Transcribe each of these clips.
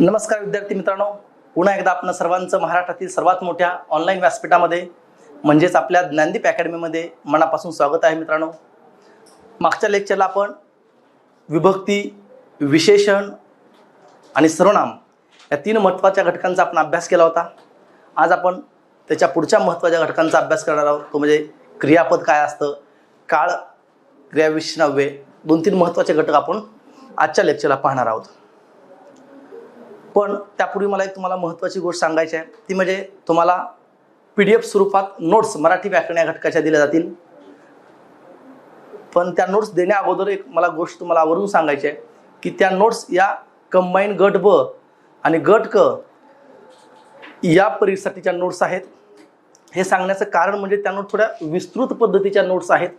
नमस्कार विद्यार्थी मित्रांनो, पुन्हा एकदा आपण सर्वांचं महाराष्ट्रातील सर्वात मोठ्या ऑनलाईन व्यासपीठामध्ये म्हणजेच आपल्या ज्ञानदीप अकॅडमीमध्ये मनापासून स्वागत आहे. मित्रांनो, मागच्या लेक्चरला आपण विभक्ती, विशेषण आणि सर्वनाम या तीन महत्त्वाच्या घटकांचा आपण अभ्यास केला होता. आज आपण त्याच्या पुढच्या महत्त्वाच्या घटकांचा अभ्यास करणार आहोत. तो म्हणजे क्रियापद काय असतं, काळ, क्रियाविशेषणाव्यय, 2-3 महत्त्वाचे घटक आपण आजच्या लेक्चरला पाहणार आहोत. पण त्यापूर्वी मला एक तुम्हाला महत्त्वाची गोष्ट सांगायची आहे, ती म्हणजे तुम्हाला PDF स्वरूपात नोट्स मराठी व्याकरण या घटकाच्या दिल्या जातील. पण त्या नोट्स देण्या अगोदर एक मला गोष्ट तुम्हाला आवर्जून सांगायची आहे की त्या नोट्स या कंबाईन गट ब आणि गट क या परीक्षेसाठीच्या नोट्स आहेत. हे सांगण्याचं कारण म्हणजे त्या नोट्स थोड्या विस्तृत पद्धतीच्या नोट्स आहेत.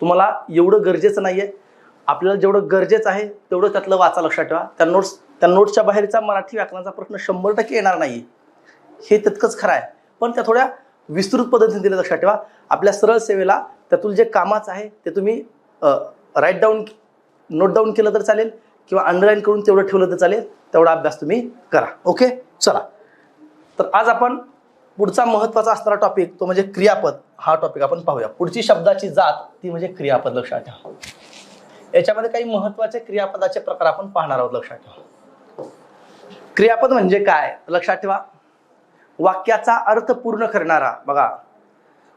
तुम्हाला एवढं गरजेचं नाही आहे, आपल्याला जेवढं गरजेचं आहे तेवढं त्यातलं वाचा. लक्षात ठेवा, त्या नोट्सच्या बाहेरचा मराठी व्याकरणाचा प्रश्न 100% येणार नाही, हे तितकंच खरं आहे. पण त्या थोड्या विस्तृत पद्धतीने दिल्या. लक्षात ठेवा, आपल्या सरळ सेवेला त्यातून जे कामाचं आहे ते तुम्ही राईट डाऊन, नोट डाऊन केलं तर चालेल किंवा अंडरलाईन करून तेवढं ठेवलं तर चालेल. तेवढा अभ्यास तुम्ही करा. ओके, चला. तर आज आपण पुढचा महत्त्वाचा असणारा टॉपिक तो म्हणजे क्रियापद. हा टॉपिक आपण पाहूया. पुढची शब्दाची जात ती म्हणजे क्रियापद. लक्षात ठेवा, याच्यामध्ये काही महत्त्वाचे क्रियापदाचे प्रकार आपण पाहणार आहोत. लक्षात ठेवा, क्रियापद म्हणजे काय लक्षात ठेवा. वाक्याचा अर्थ पूर्ण करणारा, बघा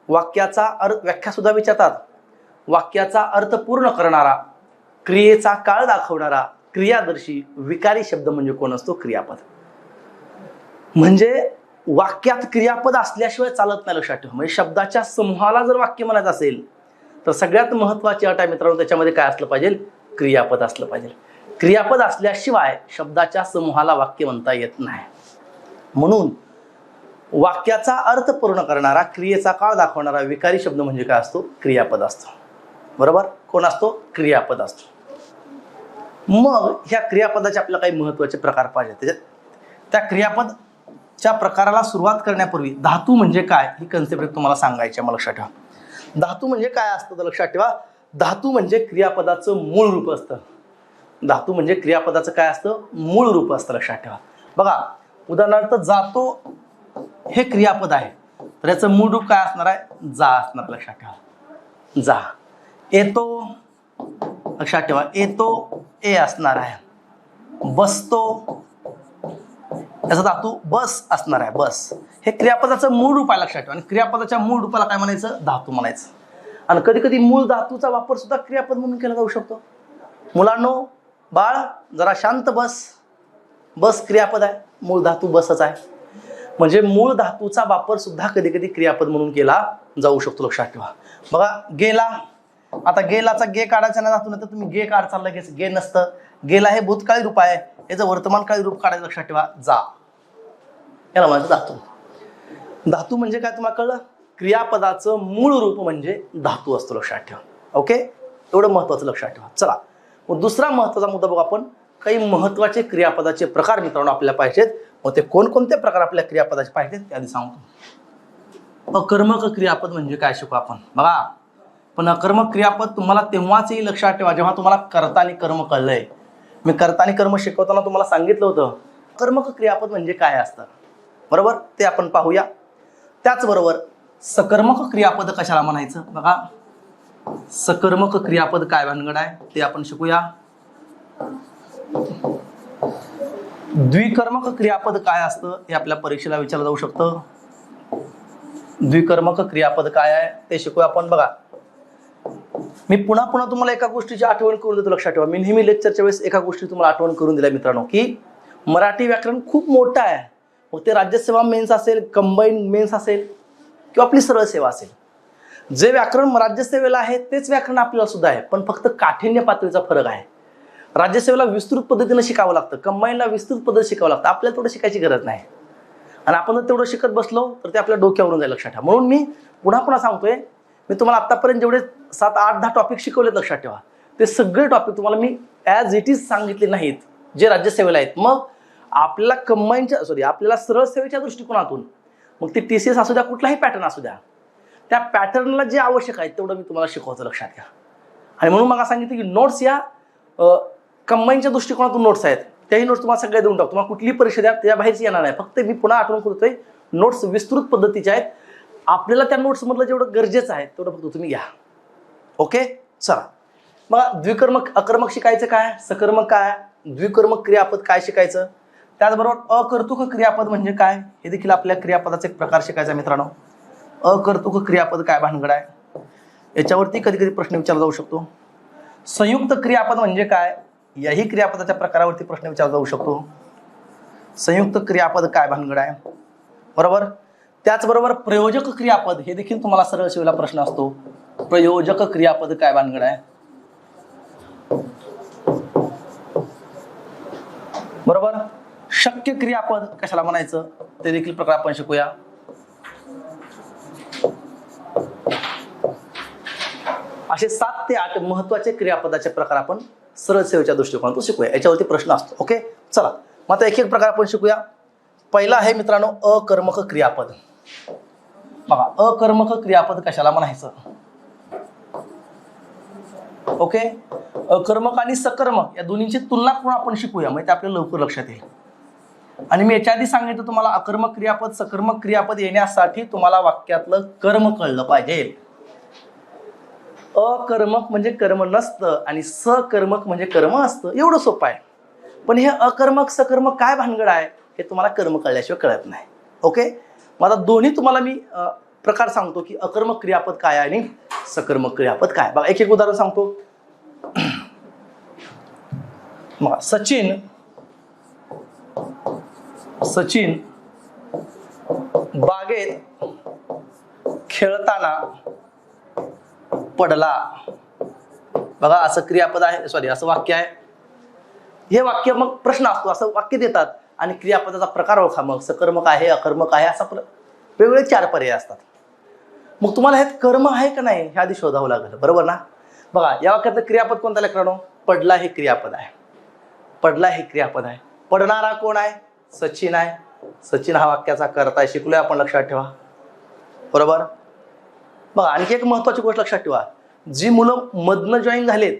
वाक्याचा अर्थ, व्याख्या सुद्धा विचारतात. वाक्याचा अर्थ पूर्ण करणारा, क्रियेचा काळ दाखवणारा, क्रियादर्शी, विकारी शब्द म्हणजे कोण असतो? क्रियापद. म्हणजे वाक्यात क्रियापद असल्याशिवाय चालत नाही. लक्षात ठेवा, म्हणजे शब्दाच्या समूहाला जर वाक्य म्हणायचं असेल तर सगळ्यात महत्त्वाची अट आहे मित्रांनो, त्याच्यामध्ये काय असलं पाहिजे? क्रियापद असलं पाहिजे. क्रियापद असल्याशिवाय शब्दाच्या समूहाला वाक्य म्हणता येत नाही. म्हणून वाक्याचा अर्थ पूर्ण करणारा, क्रियेचा काळ दाखवणारा, विकारी शब्द म्हणजे काय असतो? क्रियापद असतो. बरोबर, कोण असतो? क्रियापद असतो. मग ह्या क्रियापदाचे आपल्याला काही महत्त्वाचे प्रकार पाहिजे. त्याच्यात त्या क्रियापदच्या प्रकाराला सुरुवात करण्यापूर्वी धातू म्हणजे काय ही कन्सेप्ट तुम्हाला सांगायची आहे. मला लक्षात ठेवा, धातू म्हणजे काय असतं तर लक्षात ठेवा, धातू म्हणजे क्रियापदाचं मूळ रूप असतं. धातू म्हणजे क्रियापदाचं काय असतं? मूळ रूप असतं. लक्षात ठेवा, बघा उदाहरणार्थ जातो हे क्रियापद आहे, तर याचं मूळ रूप काय असणार आहे? जा असणार. लक्षात ठेवा, जा. येतो, लक्षात ठेवा, येतो ए असणार आहे. बसतो, याचा धातू बस असणार आहे, बस. हे क्रियापदाचं मूळ रूप आहे. लक्षात ठेवा, आणि क्रियापदाच्या मूळ रूपाला काय म्हणायचं? धातू म्हणायचं. आणि कधी कधी मूळ धातूचा वापर सुद्धा क्रियापद म्हणून केला जाऊ शकतो. मुलांनो, बाळ जरा शांत बस. बस क्रियापद आहे, मूळ धातू बसच आहे. म्हणजे मूळ धातूचा वापर सुद्धा कधी कधी क्रियापद म्हणून केला जाऊ शकतो. लक्षात ठेवा, बघा गेला, आता गेलाचा गे काढायचा ना धातू, नाही तर तुम्ही गे काढचा लगेच, गे नसतं. गेला हे भूतकाळी रूप आहे, याचं वर्तमानकाळी रूप काढायचं. लक्षात ठेवा, जा, याला म्हणायचं धातू. धातू म्हणजे काय तुम्हाला कळलं? क्रियापदाचं मूळ रूप म्हणजे धातू असतो. लक्षात ठेवा. ओके, एवढं महत्त्वाचं लक्षात ठेवा. चला, मग दुसरा महत्त्वाचा मुद्दा बघू आपण. काही महत्त्वाचे क्रियापदाचे प्रकार मित्रांनो आपल्याला पाहिजेत. मग ते कोणकोणते प्रकार आपल्या क्रियापदाचे पाहिजेत ते आधी सांगतो. अकर्मक क्रियापद म्हणजे काय शिकू आपण. बघा, पण अकर्मक क्रियापद तुम्हाला तेव्हाच येईल. लक्षात ठेवा, जेव्हा तुम्हाला कर्ता आणि कर्म कळलंय. मी कर्ता आणि कर्म शिकवताना तुम्हाला सांगितलं होतं अकर्मक क्रियापद म्हणजे काय असतं. बरोबर, ते आपण पाहूया. त्याचबरोबर सकर्मक क्रियापद कशाला म्हणायचं? बघा, सकर्मक क्रियापद काय भानगड आहे ते आपण शिकूया. द्विकर्मक क्रियापद काय असतं हे आपल्या परीक्षेला विचारलं जाऊ शकतं. द्विकर्मक क्रियापद काय आहे ते शिकूया आपण. बघा, मी पुन्हा पुन्हा तुम्हाला एका गोष्टीची आठवण करून देतो. लक्षात ठेवा, मी नेहमी लेक्चरच्या वेळेस एका गोष्टी तुम्हाला आठवण करून दिल्या मित्रांनो, की मराठी व्याकरण खूप मोठं आहे. मग ते राज्यसेवा मेन्स असेल, कंबाईन मेन्स असेल किंवा आपली सरळ सेवा असेल, जे व्याकरण राज्यसेवेला आहे तेच व्याकरण आपल्याला सुद्धा आहे. पण फक्त काठिण्य पातळीचा फरक आहे. राज्यसेवेला विस्तृत पद्धतीने शिकावं लागतं, कंबाईनला विस्तृत पद्धत शिकावं लागतं. आपल्याला तेवढं शिकायची गरज नाही. आणि आपण जर तेवढं शिकत बसलो तर ते आपल्या डोक्यावरून जाईल. लक्षात ठेवा, म्हणून मी पुन्हा पुन्हा सांगतोय, मी तुम्हाला आतापर्यंत जेवढे 7, 8, 10 टॉपिक शिकवलेत, लक्षात ठेवा, ते सगळे टॉपिक तुम्हाला मी ॲज इट इज सांगितले नाहीत जे राज्यसेवेला आहेत. मग आपल्याला कंबाईनच्या आपल्याला सरळ सेवेच्या दृष्टिकोनातून, मग ते TCS असू द्या, कुठलाही पॅटर्न असू द्या, त्या पॅटर्नला जे आवश्यक आहे तेवढं मी तुम्हाला शिकवतो. लक्षात घ्या. आणि म्हणून मला सांगितलं की नोट्स या कंबाईनच्या दृष्टिकोनातून नोट्स आहेत. त्याही नोट्स तुम्हाला सगळ्या देऊन टाकतो. तुम्हाला कुठली परीक्षा द्या त्याच्या बाहेरची येणार नाही. फक्त मी पुन्हा आठवण करतोय, नोट्स विस्तृत पद्धतीच्या आहेत. आपल्याला त्या नोट्समधलं जेवढं गरजेचं आहे तेवढं फक्त तुम्ही घ्या. ओके, चला मग द्विकर्मक अकर्मक शिकायचं काय, सकर्मक काय, द्विकर्मक क्रियापद काय शिकायचं, त्याचबरोबर अकर्तुक क्रियापद म्हणजे काय हे देखील आपल्या क्रियापदाचा एक प्रकार शिकायचा मित्रांनो. अकर्तुक क्रियापद काय भानगड आहे याच्यावरती कधी कधी प्रश्न विचारला जाऊ शकतो. संयुक्त क्रियापद म्हणजे काय याही क्रियापदाच्या प्रकारावरती प्रश्न विचारला जाऊ शकतो. संयुक्त क्रियापद काय भानगड आहे, बरोबर. त्याचबरोबर प्रयोजक क्रियापद हे देखील तुम्हाला सरळ शिवला प्रश्न असतो. प्रयोजक क्रियापद काय भानगड आहे, बरोबर. शक्य क्रियापद कशाला म्हणायचं ते देखील प्रकार आपण शिकूया. असे 7 ते 8 महत्वाचे क्रियापदाचे प्रकार आपण सरळ सेवेच्या दृष्टिकोनातून शिकूया. याच्यावरती प्रश्न असतो. ओके, चला मग आता एक एक प्रकार आपण शिकूया. पहिला आहे मित्रांनो अकर्मक क्रियापद. बघा, अकर्मक क्रियापद कशाला म्हणायचं. ओके, अकर्मक आणि सकर्मक या दोन्हींची तुलना करून आपण शिकूया, म्हणजे आपल्याला लवकर लक्षात येईल. आणि मी याच्या आधी सांगितलं तुम्हाला अकर्मक क्रियापद सकर्मक क्रियापद येण्यासाठी तुम्हाला वाक्यातलं कर्म कळलं पाहिजे. अकर्मक म्हणजे कर्म नसतं आणि सकर्मक म्हणजे कर्म असतं, एवढं सोपं आहे. पण हे अकर्मक सकर्मक काय भानगड आहे हे तुम्हाला कर्म कळल्याशिवाय कळत नाही. ओके, मग आता दोन्ही तुम्हाला मी प्रकार सांगतो की अकर्मक क्रियापद काय आणि सकर्मक क्रियापद काय. बघा, एक एक उदाहरण सांगतो. मग सचिन बागेत खेळताना पडला. बघा, असं क्रियापद आहे, सॉरी असं वाक्य आहे. हे वाक्य मग प्रश्न असतो, असं वाक्य देतात आणि क्रियापदाचा प्रकार ओळखा. मग सकर्मक आहे अकर्मक आहे असा वेगवेगळे 4 पर्याय असतात. मग तुम्हाला हे कर्म आहे का नाही हे आधी शोधावं लागेल, बरोबर ना. बघा, या वाक्यातलं क्रियापद कोणता लेकरांनो, पडला हे क्रियापद आहे. पडला हे क्रियापद आहे. पडणारा कोण आहे, सचिन आहे. सचिन हा वाक्याचा कर्ता आहे, शिकलोय आपण, लक्षात ठेवा, बरोबर. बघा, आणखी एक महत्वाची गोष्ट लक्षात ठेवा. जी मुलं मधनं जॉईन झालेत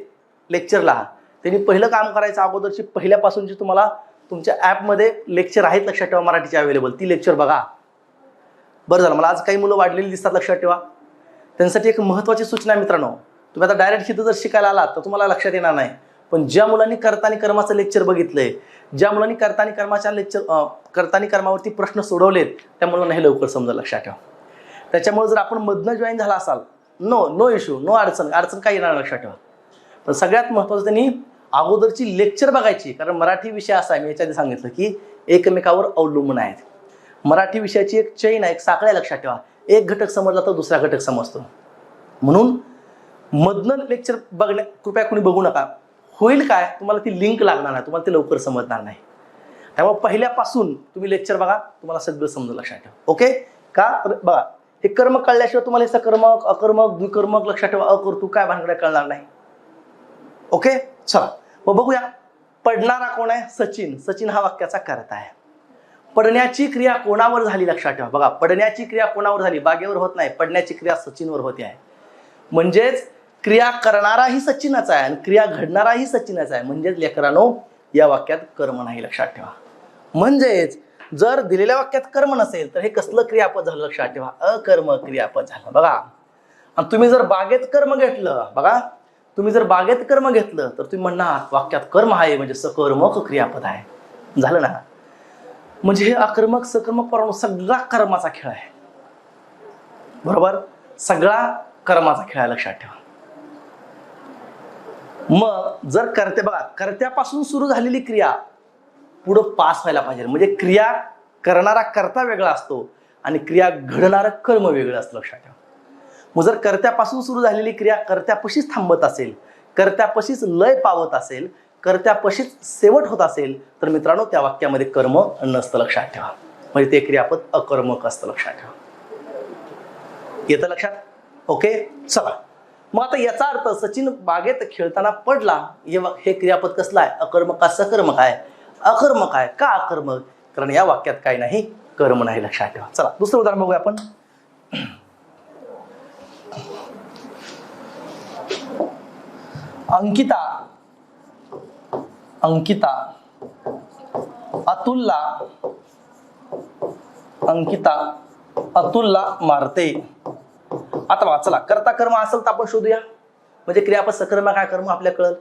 लेक्चरला त्यांनी पहिलं काम करायचं, अगोदरची पहिल्यापासूनची तुम्हाला तुमच्या ॲपमध्ये लेक्चर आहेत लक्षात ठेवा मराठीचे अवेलेबल, ती लेक्चर बघा. बरं झालं, मला आज काही मुलं वाढलेली दिसतात, लक्षात ठेवा. त्यांसाठी एक महत्त्वाची सूचना मित्रांनो, तुम्ही आता डायरेक्ट इथं जर शिकायला आलात तर तुम्हाला लक्षात येणार नाही. पण ज्या मुलांनी कर्ता कर्माचं लेक्चर बघितलंय, ज्या मुलांनी कर्ता कर्मावरती प्रश्न सोडवलेत त्या मुलांना हे लवकर समजा, लक्षात ठेवा. त्याच्यामुळे जर आपण मधनं जॉईन झाला असाल, नो इश्यू, नो अडचण काही येणार, लक्षात ठेवा. पण सगळ्यात महत्त्वाचं त्यांनी अगोदरची लेक्चर बघायची, कारण मराठी विषय असा आहे, मी याच्या आधी सांगितलं की एकमेकावर अवलंबून आहेत. मराठी विषयाची एक चैन आहे, एक साखळी, लक्षात ठेवा. एक घटक समजला तर दुसरा घटक समजतो. म्हणून मधनं लेक्चर बघण्या कृपया कोणी बघू नका. होईल काय, तुम्हाला ती लिंक लागणार नाही, तुम्हाला ते लवकर समजणार नाही. त्यामुळे पहिल्यापासून तुम्ही लेक्चर बघा, तुम्हाला सगळं समजून, लक्षात ठेवा. ओके, का बघा, हे कर्म कळल्याशिवाय तुम्हाला हे सकर्मक अकर्मक द्विकर्मक लक्षात ठेवा अकर्तुक काय भानगड कळणार नाही. ओके, चला मग बघूया. पडणारा कोण आहे, सचिन. सचिन हा वाक्याचा कर्ता आहे. पडण्याची क्रिया कोणावर झाली, लक्षात ठेवा. बघा, पडण्याची क्रिया कोणावर झाली, बागेवर होत नाही. पडण्याची क्रिया सचिनवर होते आहे. म्हणजेच क्रिया करणाराही सचिनच आहे आणि क्रिया घडणाराही सचिनच आहे. म्हणजेच लेकरांनो या वाक्यात कर्म नाही, लक्षात ठेवा. म्हणजेच जर दिलेल्या वाक्यात कर्म नसेल तर हे कसलं क्रियापद झालं, लक्षात ठेवा, अकर्म क्रियापद झालं. बघा, आणि तुम्ही जर बागेत कर्म घेतलं, बघा तुम्ही जर बागेत कर्म घेतलं तर तुम्ही म्हणणार वाक्यात कर्म आहे म्हणजे सकर्मक क्रियापद आहे, झालं ना. म्हणजे हे अकर्मक सकर्मक परंतु सगळा कर्माचा खेळ आहे, बरोबर. सगळा कर्माचा खेळ आहे, लक्षात ठेवा. मग जर कर्ते, बघा, कर्त्यापासून सुरू झालेली क्रिया पुढं पास व्हायला पाहिजे. म्हणजे क्रिया करणारा कर्ता वेगळा असतो आणि क्रिया घडणारं कर्म वेगळं असतं, लक्षात ठेवा. मग जर कर्त्यापासून सुरू झालेली क्रिया कर्त्यापाशीच थांबत असेल, कर्त्यापाशीच लय पावत असेल, कर्त्यापाशीच शेवट होत असेल तर मित्रांनो त्या वाक्यामध्ये कर्म नसतं, लक्षात ठेवा. म्हणजे ते क्रियापद अकर्मक असतं, लक्षात ठेवा. येतं लक्षात. ओके, चला मग आता याचा अर्थ सचिन बागेत खेळताना पडला हे क्रियापद कसलं आहे, अकर्मक का सकर्मक आहे, अकर्मक आहे. का अकर्मक, कारण या वाक्यात काही नाही, कर्म नाही, लक्षात ठेवा. चला दुसरं उदाहरण बघूया आपण. अंकिता अतुलला अंकिता अतुलला मारते. आता बघा चला, कर्ता कर्म असेल तर आपण शोधूया, म्हणजे क्रियापद सकर्मक काय कर्म आपल्याला कळल.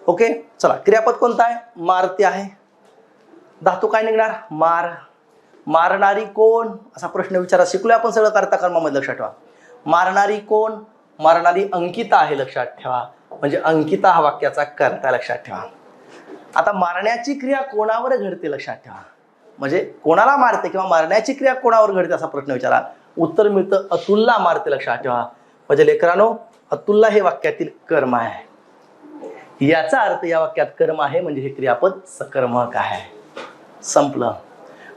ओके चला, क्रियापद कोणता आहे? मारते आहे. धातू काय निघणार? मार. मारणारी कोण असा प्रश्न विचारा. शिकलोय आपण सगळं कर्ता कर्मामध्ये, लक्षात ठेवा. मारणारी कोण? मारणारी अंकिता आहे, लक्षात ठेवा. म्हणजे अंकिता हा वाक्याचा कर्ता, लक्षात ठेवा. आता मारण्याची क्रिया कोणावर घडते, लक्षात ठेवा. म्हणजे कोणाला मारते किंवा मारण्याची क्रिया कोणावर घडते असा प्रश्न विचारा. उत्तर मिळतं अतुलला मारते, लक्षात ठेवा. म्हणजे लेकरांनो, अतुलला हे वाक्यातील कर्म आहे. याचा अर्थ या वाक्यात कर्म आहे म्हणजे हे क्रियापद सकर्मक आहे. संपलं.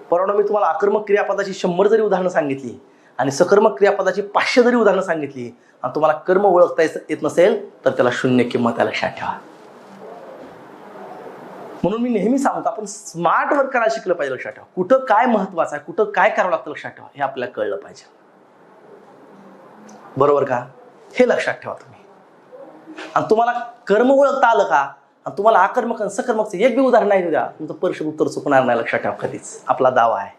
परंतु मी तुम्हाला आकर्मक क्रियापदाची 100 जरी उदाहरणं सांगितली आणि सकर्मक क्रियापदाची 500 जरी उदाहरणं सांगितली आणि तुम्हाला कर्म ओळखता येत नसेल तर त्याला 0 किंमत आहे, लक्षात ठेवा. म्हणून मी नेहमी सांगतो, आपण स्मार्ट वर्क करायला शिकलं पाहिजे, लक्षात ठेवा. कुठं काय महत्वाचं आहे, कुठं काय करावं लागतं, लक्षात ठेवा. हे आपल्याला कळलं पाहिजे, बरोबर का? हे लक्षात ठेवा तुम्ही. आणि तुम्हाला कर्म ओळखता आलं का आणि तुम्हाला आकर्मक आणि सकर्मकचं एक बी उदाहरण नाही द्या, तुमचं परीक्षेत उत्तर चुकणार नाही, लक्षात ठेवा. कधीच आपला दावा आहे.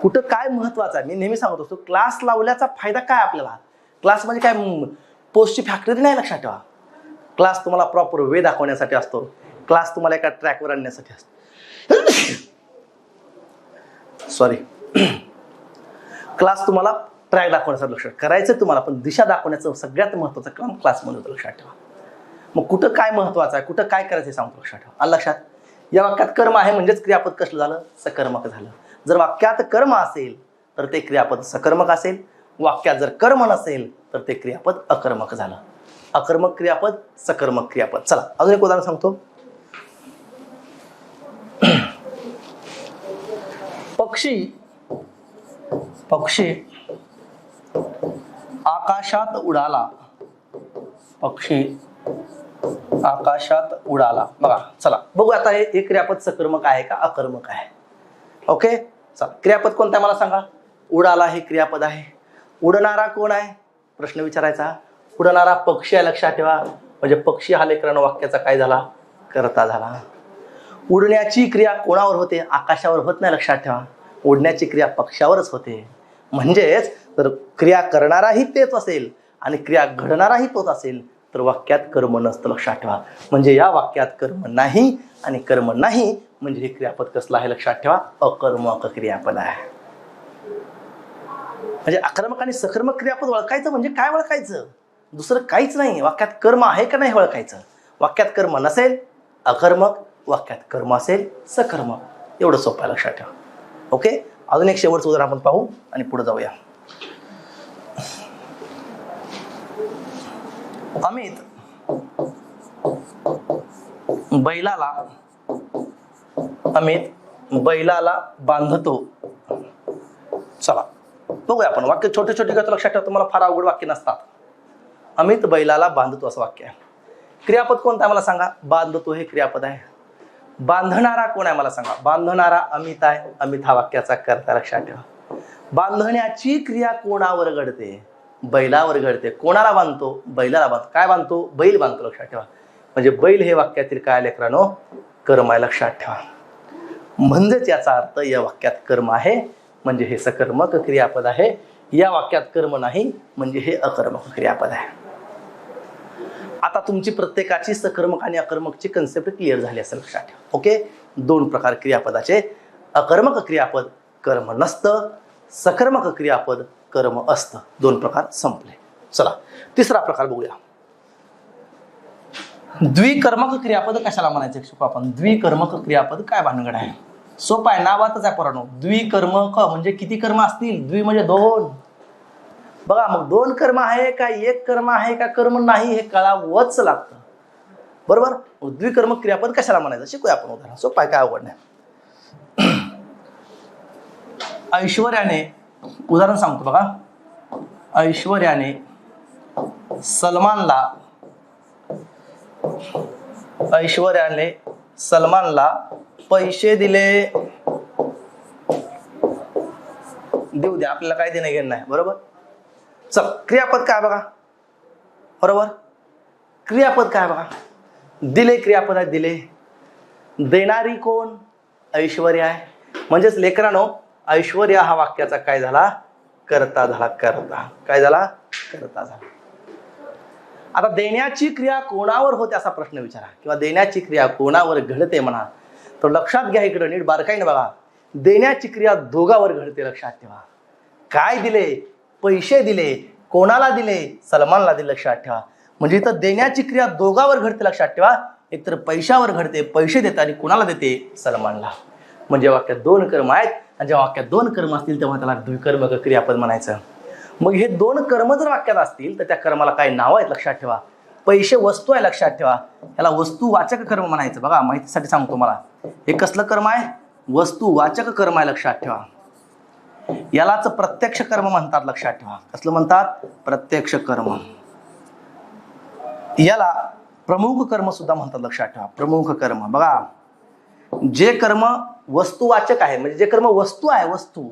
कुठं काय महत्वाचं आहे, मी नेहमी सांगत असतो, क्लास लावल्याचा फायदा काय आपल्याला? क्लास म्हणजे काय पोस्टची फॅक्टरी नाही, लक्षात ठेवा. क्लास तुम्हाला प्रॉपर वे दाखवण्यासाठी असतो. क्लास तुम्हाला एका ट्रॅकवर आणण्यासाठी असतो. सॉरी, क्लास तुम्हाला ट्रॅक दाखवण्यासाठी, लक्षात करायचं तुम्हाला, पण दिशा दाखवण्याचं सगळ्यात महत्वाचं काम क्लासमध्ये होतं, लक्षात ठेवा. मग कुठं काय महत्वाचं आहे, कुठं काय करायचं सांगतो, लक्षात ठेवा. आलं लक्षात? या वाक्यात कर्म आहे म्हणजेच क्रियापद कसलं झालं? सकर्मक झालं. जर वाक्यात कर्म असेल तर ते क्रियापद सकर्मक असेल. वाक्यात जर कर्म नसेल तर ते क्रियापद अकर्मक झालं. अकर्मक क्रियापद, सकर्मक क्रियापद. चला अजून एक उदाहरण सांगतो. पक्षी आकाशात उडाला. पक्षी आकाशात उडाला. बघा चला बघू आता हे क्रियापद सकर्मक आहे का अकर्मक आहे. ओके चला, क्रियापद कोणतं आहे मला सांगा? उडाला हे क्रियापद आहे. उडणारा कोण आहे प्रश्न विचारायचा. उडणारा पक्षी आहे, लक्षात ठेवा. म्हणजे पक्षी हा लेकरांनो वाक्याचा काय झाला? कर्ता झाला. उडण्याची क्रिया कोणावर होते? आकाशावर होत नाही, लक्षात ठेवा. उडण्याची क्रिया पक्षावरच होते. म्हणजेच जर क्रिया करणाराही तेच असेल आणि क्रिया घडणाराही तोच असेल तर वाक्यात कर्म नसतं, लक्षात ठेवा. म्हणजे या वाक्यात कर्म नाही आणि कर्म नाही म्हणजे हे क्रियापद कसलं आहे? लक्षात ठेवा, अकर्मक क्रियापद आहे. म्हणजे अकर्मक आणि सकर्मक क्रियापद ओळखायचं म्हणजे काय ओळखायचं? दुसरं काहीच नाही. वाक्यात कर्म आहे का नाही ओळखायचं. वाक्यात कर्म नसेल अकर्मक, वाक्यात कर्म असेल सकर्मक. एवढं सोपं आहे, लक्षात ठेवा. ओके, अजून एक शेवटचं उदाहरण आपण पाहू आणि पुढे जाऊया. अमित बैलाला बांधतो. चला बघूया आपण. वाक्य छोटे छोटे घेतो, लक्षात ठेवा. तुम्हाला फार अवघड वाक्य नसतात. अमित बैलाला बांधतो असं वाक्य आहे. क्रियापद कोणतं आहे मला सांगा? बांधतो हे क्रियापद आहे. बांधणारा कोण आहे मला सांगा? बांधणारा अमित आहे. अमित हा वाक्याचा कर्ता, लक्षात ठेवा. बांधण्याची क्रिया कोणावर घडते? बैलावर घडते. कोणाला बांधतो? बैलाला बांधतो. काय बांधतो? बैल बांधतो, लक्षात ठेवा. म्हणजे बैल हे वाक्यातील काय लेकरांनो? कर्म आहे, लक्षात ठेवा. म्हणजेच याचा अर्थ या वाक्यात कर्म आहे म्हणजे हे सकर्मक क्रियापद आहे. या वाक्यात कर्म नाही म्हणजे हे अकर्मक क्रियापद आहे. आता तुमची प्रत्येकाची सकर्मक आणि अकर्मकची कन्सेप्ट क्लिअर झाली असेल, लक्षात ठेवा. ओके, 2 प्रकार क्रियापदाचे. अकर्मक क्रियापद कर्म नसतं, सकर्मक क्रियापद कर्म असतं. 2 प्रकार संपले. चला तिसरा प्रकार बघूया. द्विकर्मक क्रियापद कशाला म्हणायचं शिकू आपण. द्विकर्मक क्रियापद काय भानगड आहे? सोपं आहे, नावातच आहे पोरांनो. द्विकर्मक म्हणजे किती कर्म असतील? द्वि म्हणजे 2. बघा मग 2 कर्म आहे का 1 कर्म आहे का कर्म नाही हे कळावंच लागतं, बरोबर. मग द्विकर्मक क्रियापद कशाला म्हणायचं शिकूया आपण उदाहरण. सोपं आहे, काय अवघड नाही. ऐश्वर्याने, उदाहरण सांगतो बघा. ऐश्वर्याने सलमानला पैसे दिले. देऊ द्या, आपल्याला काय देणं घेणं नाही, बरोबर. चल क्रियापद काय बघा, बरोबर. क्रियापद काय बघा? दिले क्रियापद आहे. दिले देणारी कोण? ऐश्वर्या आहे. म्हणजेच लेकरांनो, ऐश्वर्या हा वाक्याचा काय झाला? कर्ता झाला. कर्ता काय झाला? कर्ता झाला. आता देण्याची क्रिया कोणावर होते असा प्रश्न विचारा, किंवा देण्याची क्रिया कोणावर घडते म्हणा, तर लक्षात घ्या, इकडे नीट बारकाईने बघा. देण्याची क्रिया दोघांवर घडते, लक्षात ठेवा. काय दिले? पैसे दिले. कोणाला दिले? सलमानला दिले, लक्षात ठेवा. म्हणजे इथं देण्याची क्रिया दोघांवर घडते, लक्षात ठेवा. एकतर पैशावर घडते, पैसे देते, आणि कोणाला देते? सलमानला. म्हणजे वाक्यात दोन कर्म आहेत, आणि जेव्हा वाक्यात दोन कर्म असतील तेव्हा त्याला द्विकर्मक क्रियापद म्हणायचं. मग हे दोन कर्म जर वाक्यात असतील तर त्या कर्माला काय नाव आहेत? लक्षात ठेवा. पैसे वस्तू आहे, लक्षात ठेवा. याला वस्तुवाचक कर्म म्हणायचं. बघा, माहितीसाठी सांगतो मला, हे कसलं कर्म आहे? वस्तुवाचक कर्म आहे, लक्षात ठेवा. यालाच प्रत्यक्ष कर्म म्हणतात, लक्षात ठेवा. कसलं म्हणतात? प्रत्यक्ष कर्म. याला प्रमुख कर्म सुद्धा म्हणतात, लक्षात ठेवा. प्रमुख कर्म. बघा, जे कर्म वस्तुवाचक आहे, म्हणजे जे कर्म वस्तू आहे, वस्तू,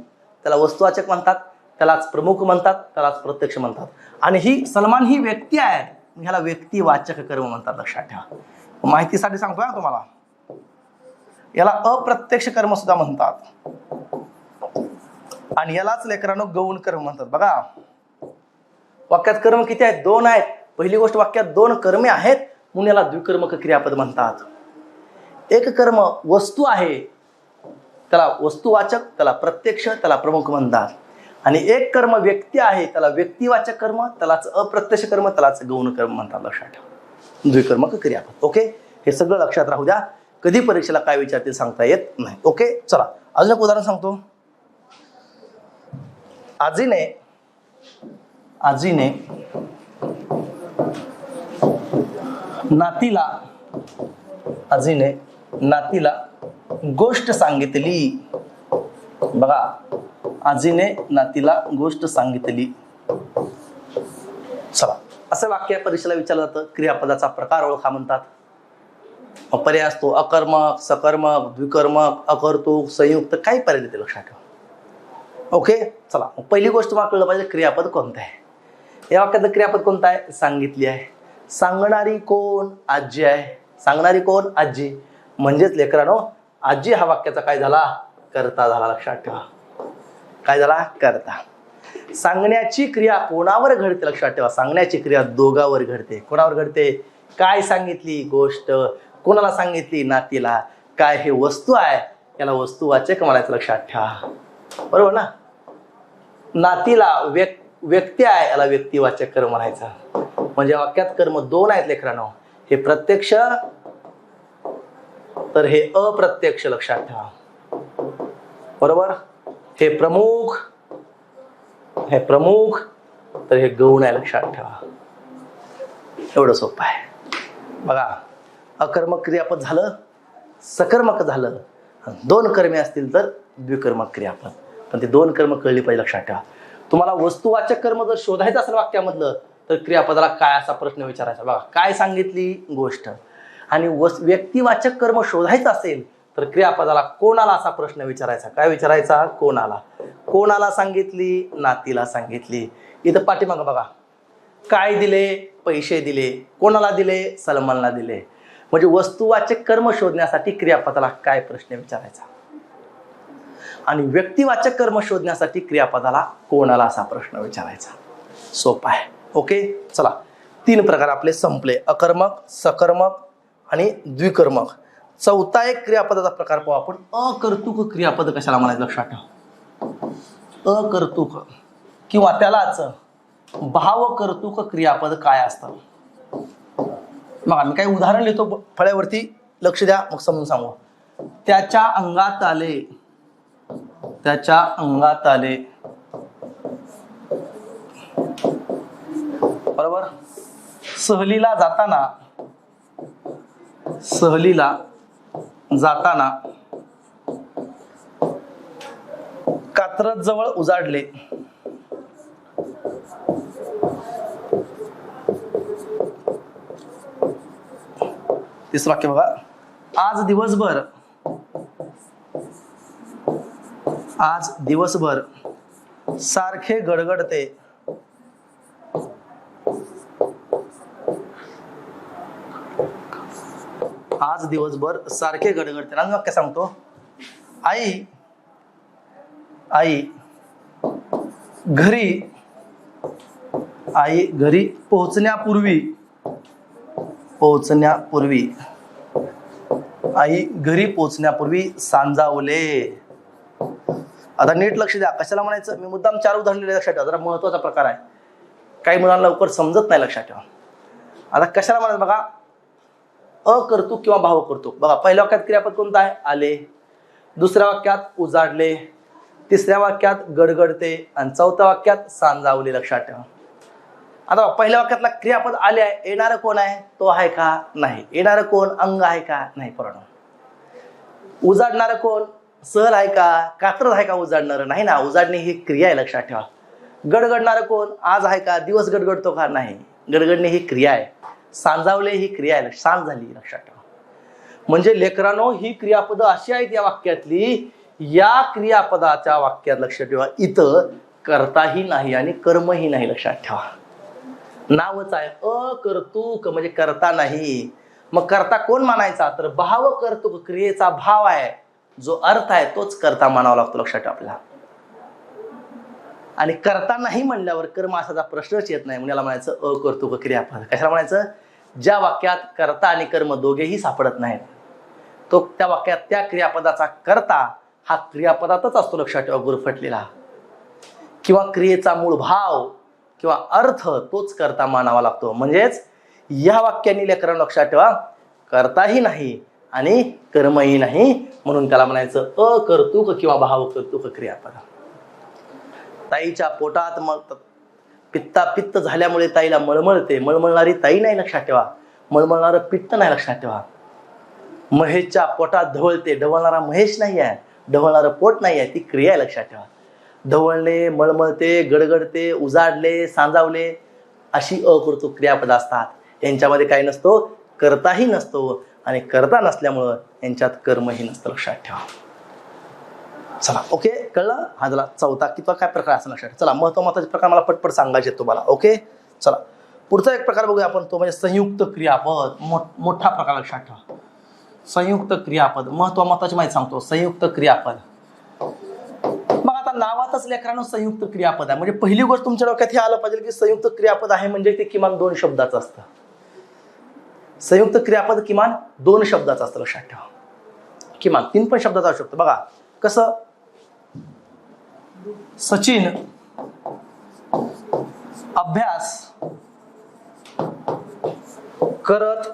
त्याला वस्तुवाचक म्हणतात, त्यालाच प्रमुख म्हणतात, त्यालाच प्रत्यक्ष म्हणतात. आणि ही सलमान ही व्यक्ती आहे, ह्याला व्यक्तिवाचक कर्म म्हणतात, लक्षात ठेवा. माहितीसाठी सांगतोय ना तुम्हाला. याला अप्रत्यक्ष कर्म सुद्धा म्हणतात, आणि यालाच लेकरांनो गौण कर्म म्हणतात. बघा, वाक्यात कर्म किती आहेत? दोन आहेत. पहिली गोष्ट, वाक्यात दोन कर्मे आहेत म्हणून याला द्विकर्मक क्रियापद म्हणतात. एक कर्म वस्तू आहे, त्याला वस्तुवाचक, त्याला प्रत्यक्ष, त्याला प्रमुख म्हणतात. आणि एक कर्म व्यक्ती आहे, त्याला व्यक्तिवाचक कर्म, त्यालाच अप्रत्यक्ष कर्म, त्यालाच गौण कर्म म्हणतात, लक्षात ठेवा. द्विकर्मक क्रियापद. ओके, हे सगळं लक्षात राहू द्या. कधी परीक्षेला काय विचारतील सांगता येत नाही. ओके, चला अजून एक उदाहरण सांगतो. आजीने नातीला गोष्ट सांगितली. बघा, आजीने नातीला गोष्ट सांगितली. चला, असं वाक्य परीक्षेला विचारलं जातं. क्रियापदाचा प्रकार ओळखा म्हणतात. पर्याय असतो अकर्मक, सकर्मक, द्विकर्मक, अकर्तृक, संयुक्त, काही पर्याय देते, लक्षात ठेवा. ओके, चला, पहिली गोष्ट मला कळलं पाहिजे, क्रियापद कोणतं आहे. या वाक्याचं क्रियापद कोणतं आहे? सांगितली आहे. सांगणारी कोण? आजी आहे. सांगणारी कोण? आजी. म्हणजेच लेकरांनो, आजी हा वाक्याचा काय झाला? कर्ता झाला, लक्षात ठेवा. काय झाला? कर्ता. सांगण्याची क्रिया कोणावर घडते? लक्षात ठेवा. सांगण्याची क्रिया दोघांवर घडते. कोणावर घडते? काय सांगितली? गोष्ट. कोणाला सांगितली? नातीला. काय? हे वस्तू आहे, याला वस्तुवाचक म्हणायचं, लक्षात ठेवा. बरोबर ना? नातीला व्यक्ती आहे, याला व्यक्तिवाचक कर्म म्हणायचं. म्हणजे वाक्यात कर्म दोन आहेत लेकरांनो. हे प्रत्यक्ष, तर हे अप्रत्यक्ष, लक्षात ठेवा. बरोबर? हे प्रमुख, तर हे गौण आहे, लक्षात ठेवा. एवढं सोपं आहे. बघा, अकर्मक क्रियापद झालं, सकर्मक झालं. दोन कर्मे असतील तर द्विकर्मक क्रियापद. पण ते दोन कर्म कळली पाहिजे, लक्षात ठेवा. तुम्हाला वस्तुवाचक कर्म जर शोधायचं असेल वाक्यामधलं, तर क्रियापदाला काय असा प्रश्न विचारायचा. बघा, काय सांगितली? गोष्ट. आणि व्यक्तिवाचक कर्म शोधायचं असेल तर क्रियापदाला कोणाला असा प्रश्न विचारायचा. काय विचारायचा? कोणाला. कोणाला सांगितली? नातीला सांगितली. इथं पाठीमागं बघा, काय दिले? पैसे दिले. कोणाला दिले? सलमानला दिले. म्हणजे वस्तुवाचक कर्म शोधण्यासाठी क्रियापदाला काय प्रश्न विचारायचा, आणि व्यक्तिवाचक कर्म शोधण्यासाठी क्रियापदाला कोणाला असा प्रश्न विचारायचा. सोपा आहे. ओके, चला, तीन प्रकार आपले संपले. अकर्मक, सकर्मक आणि द्विकर्मक. चौथा एक क्रियापदाचा प्रकार पाहू आपण. अकर्तृक क्रियापद कशाला म्हणायचं, लक्षात ठेवा. अकर्तृक किंवा त्यालाच भावकर्तृक क्रियापद काय असतं. मग आम्ही काही उदाहरण लिहितो फळ्यावरती, लक्ष द्या, मग समजून सांगू. त्याच्या अंगात आले. बरोबर? सहलीला जाताना कात्रज जवळ उजाडले. तिसरं वाक्य बघा, आज दिवसभर सारखे गडगडते. आज दिवसभर सारखे गडगडते. आणि वाक्य सांगतो, आई आई घरी पोहोचण्यापूर्वी आई घरी पोहोचण्यापूर्वी सांजावले. आता नीट लक्ष द्या, कशाला म्हणायचं, मी मुद्दाम 4 उदाहरण लक्षात ठेवा, जरा महत्वाचा प्रकार आहे, काही मुलांना लवकर समजत नाही, लक्षात ठेवा. आता कशाला म्हणायचं बघा, अकर्तृक किंवा भावकर्तृक. बघा पहिल्या वाक्यात क्रियापद कोणतं आहे, आले. दुसऱ्या वाक्यात उजाडले, तिसऱ्या वाक्यात गडगडते आणि चौथ्या वाक्यात सांजावले. लक्षात ठेवा. आता पहिल्या वाक्यातला क्रियापद आले आहे, येणारं कोण आहे, तो आहे का, नाही. येणारं कोण, अंग आहे का, नाही. पूर्ण. उजाडणारं कोण, सहल आहे का, कात्रज आहे का उजाडणारं, नाही ना. उजाडणे ही क्रिया आहे, लक्षात ठेवा. गडगडणारं कोण, आज आहे का, दिवस गडगडतो का, नाही. गडगडणे ही क्रिया आहे. सांजावले ही क्रिया आहे, सांज झाली, लक्षात ठेवा. म्हणजे लेकरांनो, ही क्रियापद अशी आहेत या वाक्यातली, या क्रियापदाच्या वाक्यात लक्षात ठेवा, इथं कर्ताही नाही आणि कर्मही नाही. लक्षात ठेवा, नावच आहे अकर्तृक, म्हणजे कर्ता नाही. मग कर्ता कोण मानायचा, तर भाव कर्तृक, क्रियेचा भाव आहे, जो अर्थ आहे तोच कर्ता मानावा लागतो. लक्षात ठेवा आपल्याला. आणि कर्ता नाही म्हणल्यावर कर्म असाचा प्रश्नच येत नाही, म्हणजे याला म्हणायचं अकर्तृक क्रियापद. कशाला म्हणायचं, ज्या वाक्यात कर्ता आणि कर्म दोघेही सापडत नाहीत, तो त्या वाक्यात त्या क्रियापदाचा कर्ता हा क्रियापदातच असतो. लक्षात ठेवा, गुरफटलेला. किंवा क्रियेचा मूळ भाव किंवा अर्थ तोच कर्ता मानावा लागतो. म्हणजेच या वाक्याने लेकरांना लक्षात ठेवा, कर्ताही नाही आणि कर्मही नाही, म्हणून त्याला म्हणायचं अकर्तृक किंवा भावकर्तृक क्रियापद. ताईच्या पोटात पित्त झाल्यामुळे ताईला मळमळते, मळमळणारी ताई नाही. लक्षात ठेवा, मळमळणारं पित्त नाही. लक्षात ठेवा. महेशच्या पोटात ढवळते, ढवळणारा महेश नाही आहे, ढवळणारं पोट नाही आहे, ती क्रिया आहे. लक्षात ठेवा. ढवळणे, मळमळते, गडगडते, उजाडले, सांजावले अशी अकर्तृक क्रियापद असतात. यांच्यामध्ये काही नसतो, कर्ताही नसतो आणि कर्ता नसल्यामुळं यांच्यात कर्मही नसतं. लक्षात ठेवा. चला, ओके, कळलं. हा झाला चौथा. किंवा काय प्रकार असं लक्षात. चला, महत्वाचे प्रकार मला पटपट सांगायचे तुम्हाला. ओके, चला पुढचा एक प्रकार बघूया आपण, तो म्हणजे संयुक्त क्रियापद. मोठा प्रकार. लक्षात ठेवा, संयुक्त क्रियापद महत्वाची माहिती सांगतो. संयुक्त क्रियापद, मग आता नावातच लेकरांनो संयुक्त क्रियापद आहे, म्हणजे पहिली गोष्ट तुमच्या डोक्यात हे आलं पाहिजे की संयुक्त क्रियापद आहे म्हणजे ते किमान 2 शब्दाचं असतं. संयुक्त क्रियापद किमान 2 शब्दाचं असतं. लक्षात ठेवा, किमान 3 पण शब्दाचा असू शकतो. बघा कसं, सचिन अभ्यास करत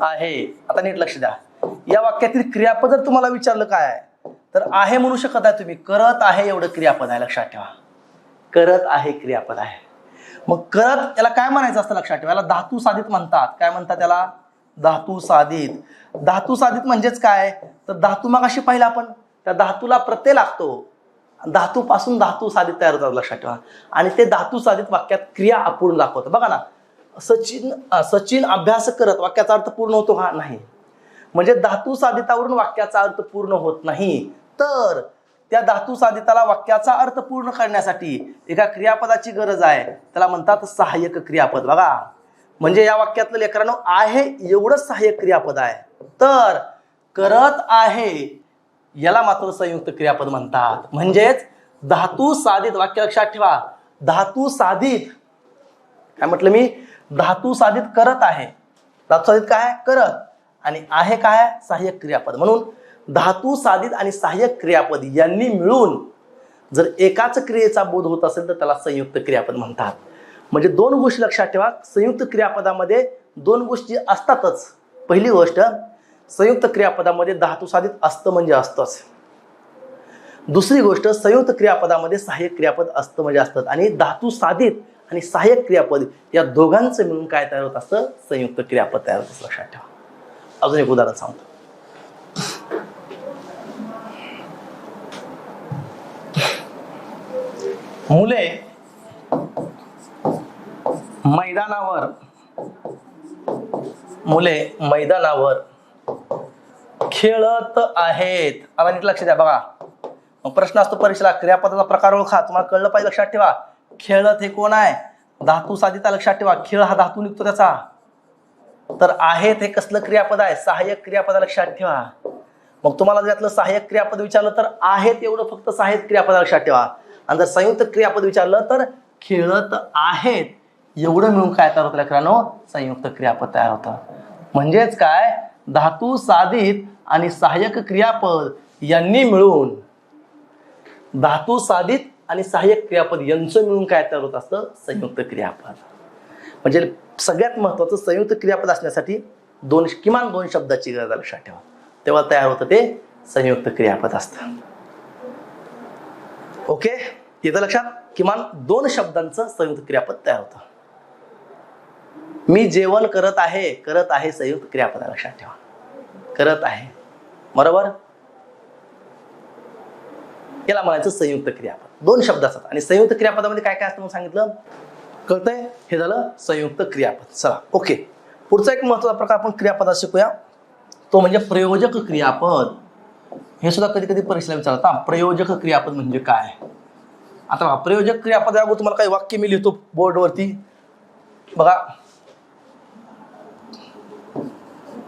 आहे. आता नीट लक्ष द्या, या वाक्यातील क्रियापद जर तुम्हाला विचारलं काय आहे, तर आहे म्हणू शकत आहे तुम्ही. करत आहे एवढं क्रियापद आहे. लक्षात ठेवा, करत आहे क्रियापद आहे. मग करत याला काय म्हणायचं असतं, लक्षात ठेवा, याला धातू साधित म्हणतात. काय म्हणतात त्याला, धातू साधित. धातू साधित म्हणजेच काय, तर धातू मग अशी पाहिलं आपण, त्या धातूला प्रत्यय लागतो, धातूपासून धातू साधित तयार होतात. लक्षात ठेवा. आणि ते धातू साधित वाक्यात क्रिया अपूर्ण दाखवतं. बघा ना, सचिन अभ्यास करत, वाक्याचा अर्थ पूर्ण होतो का, नाही. म्हणजे धातू साधितावरून वाक्याचा अर्थ पूर्ण होत नाही, तर त्या धातू साधिताला वाक्याचा अर्थ पूर्ण करण्यासाठी एका क्रियापदाची गरज आहे, त्याला म्हणतात सहाय्यक क्रियापद. बघा, म्हणजे या वाक्यातलं लेकरांनो आहे एवढंच सहाय्यक क्रियापद आहे, तर करत आहे याला मात्र संयुक्त क्रियापद म्हणतात. म्हणजेच धातू साधित वाक्य. लक्षात ठेवा, धातू साधित काय म्हटलं मी, धातू साधित करत आहे. धातू साधित काय, करत, आणि आहे काय, सहाय्यक क्रियापद. म्हणून धातू साधित आणि सहाय्यक क्रियापद यांनी मिळून जर एकाच क्रियेचा बोध होत असेल तर त्याला संयुक्त क्रियापद म्हणतात. म्हणजे 2 गोष्टी लक्षात ठेवा, संयुक्त क्रियापदामध्ये 2 गोष्टी असतातच. पहिली गोष्ट, संयुक्त क्रियापदामध्ये धातू साधित असतं म्हणजे असतंच. दुसरी गोष्ट, संयुक्त क्रियापदामध्ये सहाय्यक क्रियापद असतं म्हणजे असतं. आणि धातू साधित आणि सहाय्यक क्रियापद या दोघांचं मिळून काय तयार होत असतं, संयुक्त क्रियापद तयार होत असतं. लक्षात ठेवा. अजून एक उदाहरण सांगतो. मुले मैदानावर खेळत आहेत. आता नीट लक्ष द्या. बघा, मग प्रश्न असतो परीक्षेला, क्रियापदाचा प्रकार ओळखा. तुम्हाला कळलं पाहिजे. लक्षात ठेवा, खेळत हे कोण आहे, धातू साधिता. लक्षात ठेवा, खेळ हा धातू निघतो त्याचा. तर आहेत हे कसलं क्रियापद आहे? सहाय्यक क्रियापद, लक्षात ठेवा. मग तुम्हाला जर यातलं सहाय्यक क्रियापद विचारलं तर आहेत एवढं फक्त सहाय्यक क्रियापद लक्षात ठेवा. आणि जर संयुक्त क्रियापद विचारलं तर खेळत आहेत एवढं मिळून काय तयार होतं लेकरांनो? संयुक्त क्रियापद तयार होतं. म्हणजेच काय, धातू साधित आणि सहाय्यक क्रियापद यांनी मिळून, धातू साधित आणि सहाय्यक क्रियापद यांचं मिळून काय तयार होत असतं? संयुक्त क्रियापद. म्हणजे सगळ्यात महत्वाचं संयुक्त क्रियापद असण्यासाठी किमान दोन शब्दाची गरज आहे, लक्षात ठेवा. तेव्हा तयार होतं ते संयुक्त क्रियापद असतं. ओके, येतं लक्षात? किमान दोन शब्दांचं संयुक्त क्रियापद तयार होतं. मी जेवण करत आहे, करत आहे संयुक्त क्रियापद आहे, लक्षात ठेवा. करत आहे, बरोबर, याला म्हणायचं संयुक्त क्रियापद. दोन शब्दाचं. आणि संयुक्त क्रियापदामध्ये काय काय असतं म्हणून सांगितलं, कळतंय? हे झालं संयुक्त क्रियापद. चला ओके, पुढचा एक महत्त्वाचा प्रकार आपण क्रियापदात शिकूया, तो म्हणजे प्रयोजक क्रियापद. हे सुद्धा कधी कधी परीक्षेला विचारतात, प्रयोजक क्रियापद म्हणजे काय. आता प्रयोजक क्रियापद अगोदर तुम्हाला काही वाक्य मी लिहितो बोर्डवरती बघा.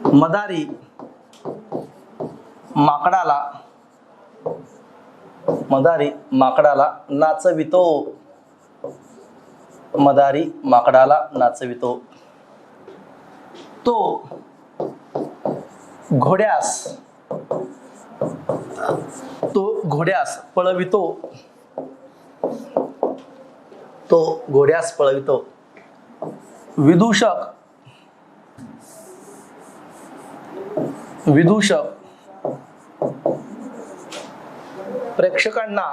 मदारी माकडाला नाचवितो. मदारी माकडाला नाचवितो. तो घोड्यास पळवितो. तो घोड्यास पळवितो. विदूषक प्रेक्षकांना,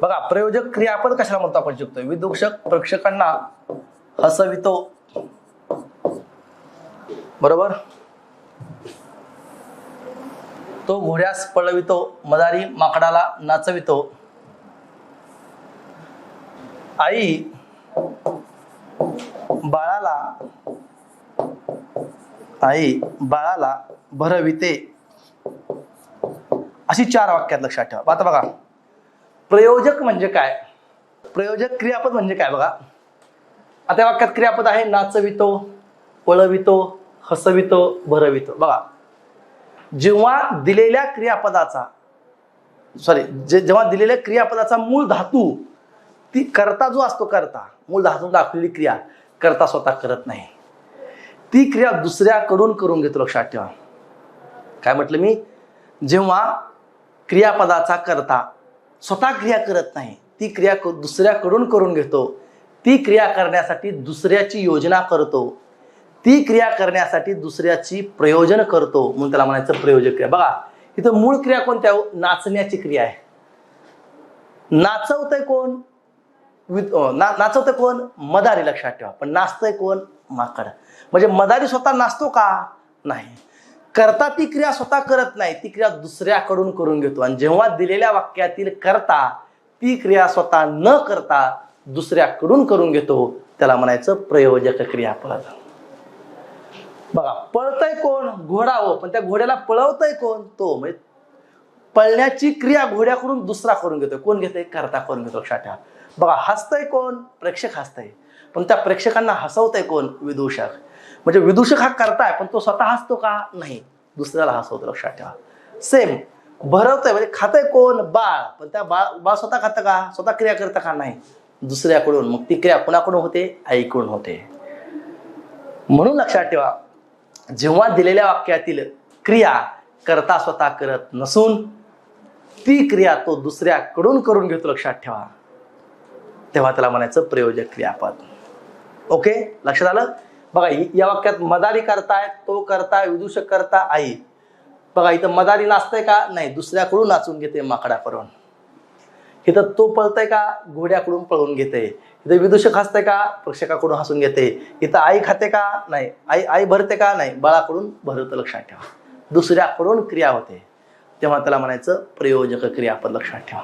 बघा प्रयोजक क्रियापद कशाला म्हणतो आपण शिकतोय. विदूषक प्रेक्षकांना हसवितो, बरोबर. तो घोड्यास पळवितो. मदारी माकडाला नाचवितो. आई बाळाला भरविते. अशी चार वाक्यात लक्षात ठेवा. आता बघा, प्रयोजक म्हणजे काय, प्रयोजक क्रियापद म्हणजे काय बघा. आता वाक्यात क्रियापद आहे नाचवितो, पळवितो, हसवितो, भरवितो. बघा, जेव्हा दिलेल्या क्रियापदाचा मूळ धातू, ती कर्ता जो असतो, कर्ता मूळ धातू दाखवलेली क्रिया कर्ता स्वतः करत नाही, ती क्रिया दुसऱ्याकडून करून घेतो. लक्षात ठेवा. काय म्हटलं मी, जेव्हा क्रियापदाचा कर्ता स्वतः क्रिया करत नाही, ती क्रिया दुसऱ्याकडून करून घेतो. ती क्रिया करण्यासाठी दुसऱ्याची योजना करतो. ती क्रिया करण्यासाठी दुसऱ्याची प्रयोजन करतो, म्हणून त्याला म्हणायचं प्रयोजक क्रिया. बघा इथं मूळ क्रिया कोणत्या? नाचण्याची क्रिया आहे. नाचवतंय कोण? नाचवतंय कोण? मदारी, लक्षात ठेवा. पण नाचतंय कोण? माकड. म्हणजे मदारी स्वतः नाचतो का? नाही. कर्ता ती क्रिया स्वतः करत नाही, ती क्रिया दुसऱ्याकडून करून घेतो. आणि जेव्हा दिलेल्या वाक्यातील कर्ता ती क्रिया स्वतः न करता दुसऱ्याकडून करून घेतो, त्याला म्हणायचं प्रयोजक क्रियापद. बघा, पळतय कोण? घोडा हो, पण त्या घोड्याला पळवतय कोण? तो. म्हणजे पळण्याची क्रिया घोड्याकडून दुसरा करून घेतोय. कोण घेतोय? कर्ता करून घेतो. लक्षात ठेवा. बघा, हसतय कोण? प्रेक्षक हसतय, पण त्या प्रेक्षकांना हसवतय कोण? विदूषक. म्हणजे विदूषक हा कर्ता आहे, पण तो स्वतः हसतो का? नाही, दुसऱ्याला हसवतो. लक्षात ठेवा. सेम भरवतय म्हणजे खातय कोण? बाळ, पण त्या बाळ स्वतः खातं का? स्वतः क्रिया करतं का? नाही, दुसऱ्याकडून. मग ती क्रिया कोणाकडून होते? आईकडून होते. म्हणून लक्षात ठेवा, जेव्हा दिलेल्या वाक्यातील क्रिया कर्ता स्वतः करत नसून ती क्रिया तो दुसऱ्याकडून करून घेतो, लक्षात ठेवा, तेव्हा त्याला म्हणायचं प्रयोजक क्रियापद. ओके, लक्षात आलं? बघा, या वाक्यात मदारी करताय, तो करताय, विदूषक करता, आई. बघा इथं मदारी नाचतंय का? नाही, दुसऱ्याकडून नाचून घेते माकडाकडून. इथं तो पळतय का? घोड्याकडून पळवून घेते. इथं विदूषक हसतंय का? प्रेक्षकाकडून हसून घेते. इथं आई खाते का? नाही. आई भरते का? नाही, बाळाकडून भरवतं. लक्षात ठेवा, दुसऱ्याकडून क्रिया होते, तेव्हा त्याला म्हणायचं प्रयोजक क्रियापद. लक्षात ठेवा.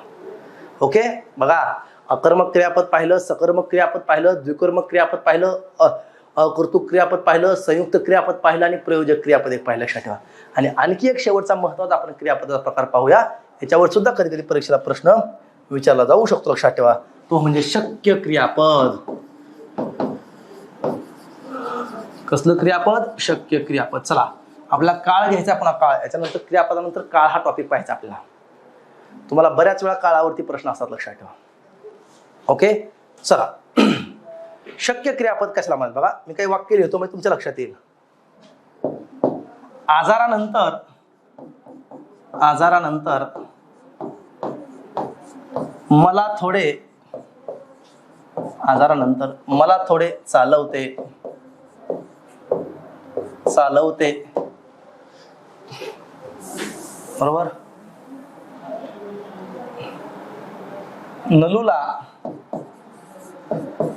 ओके, बघा, अकर्मक क्रियापद पाहिलं, सकर्मक क्रियापद पाहिलं, द्विकर्मक क्रियापद पाहिलं, अकर्तृक क्रियापद पाहिलं, संयुक्त क्रियापद पाहिलं आणि प्रयोजक क्रियापद एक पाहिलं. लक्षात ठेवा. आणि आणखी एक शेवटचा महत्त्वाचा आपण क्रियापदाचा प्रकार पाहूया. याच्यावर सुद्धा कधी कधी परीक्षेला प्रश्न विचारला जाऊ शकतो. लक्षात ठेवा, तो म्हणजे शक्य क्रियापद. कसलं क्रियापद? शक्य क्रियापद. चला आपल्याला काळ घ्यायचा, पुन्हा काळ, याच्यानंतर क्रियापदानंतर काळ हा टॉपिक पाहायचा आपल्याला. तुम्हाला बऱ्याच वेळा काळावरती प्रश्न असतात, लक्षात ठेवा. ओके, चला. शक्य क्रियापद कशाला म्हणतात बघा. मी काही वाक्य लिहितो म्हणजे तुमच्या लक्षात येईल. आजारानंतर मला थोडे चालवते. बरोबर.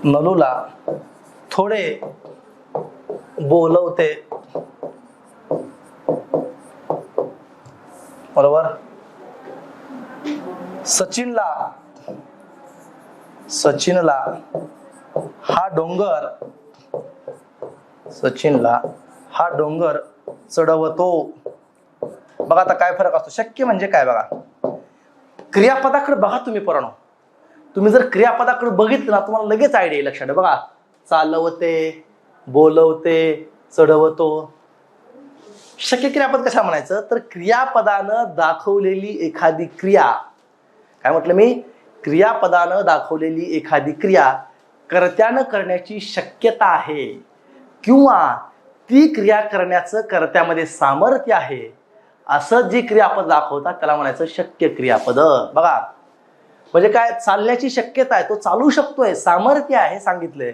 नलूला थोडे बोलवते. बरोबर. सचिनला हा डोंगर चढवतो. बघा आता काय फरक असतो. शक्य म्हणजे काय बघा. क्रियापदाकडे बघा तुम्ही पोरांनो. तुम्ही जर क्रियापदाकडे बघितलं ना, तुम्हाला लगेच आयडिया येईल. लक्षात बघा. चालवते, बोलवते, चढवतो. शक्य क्रियापद कशा म्हणायचं तर क्रियापदानं दाखवलेली एखादी क्रिया. काय म्हटलं मी? क्रियापदानं दाखवलेली एखादी क्रिया कर्त्यानं करण्याची शक्यता आहे किंवा ती क्रिया करण्याचं कर्त्यामध्ये सामर्थ्य आहे, असं जी क्रियापद दाखवतात त्याला म्हणायचं शक्य क्रियापद. बघा म्हणजे काय? चालण्याची शक्यता आहे, तो चालू शकतोय, सामर्थ्य आहे सांगितलंय.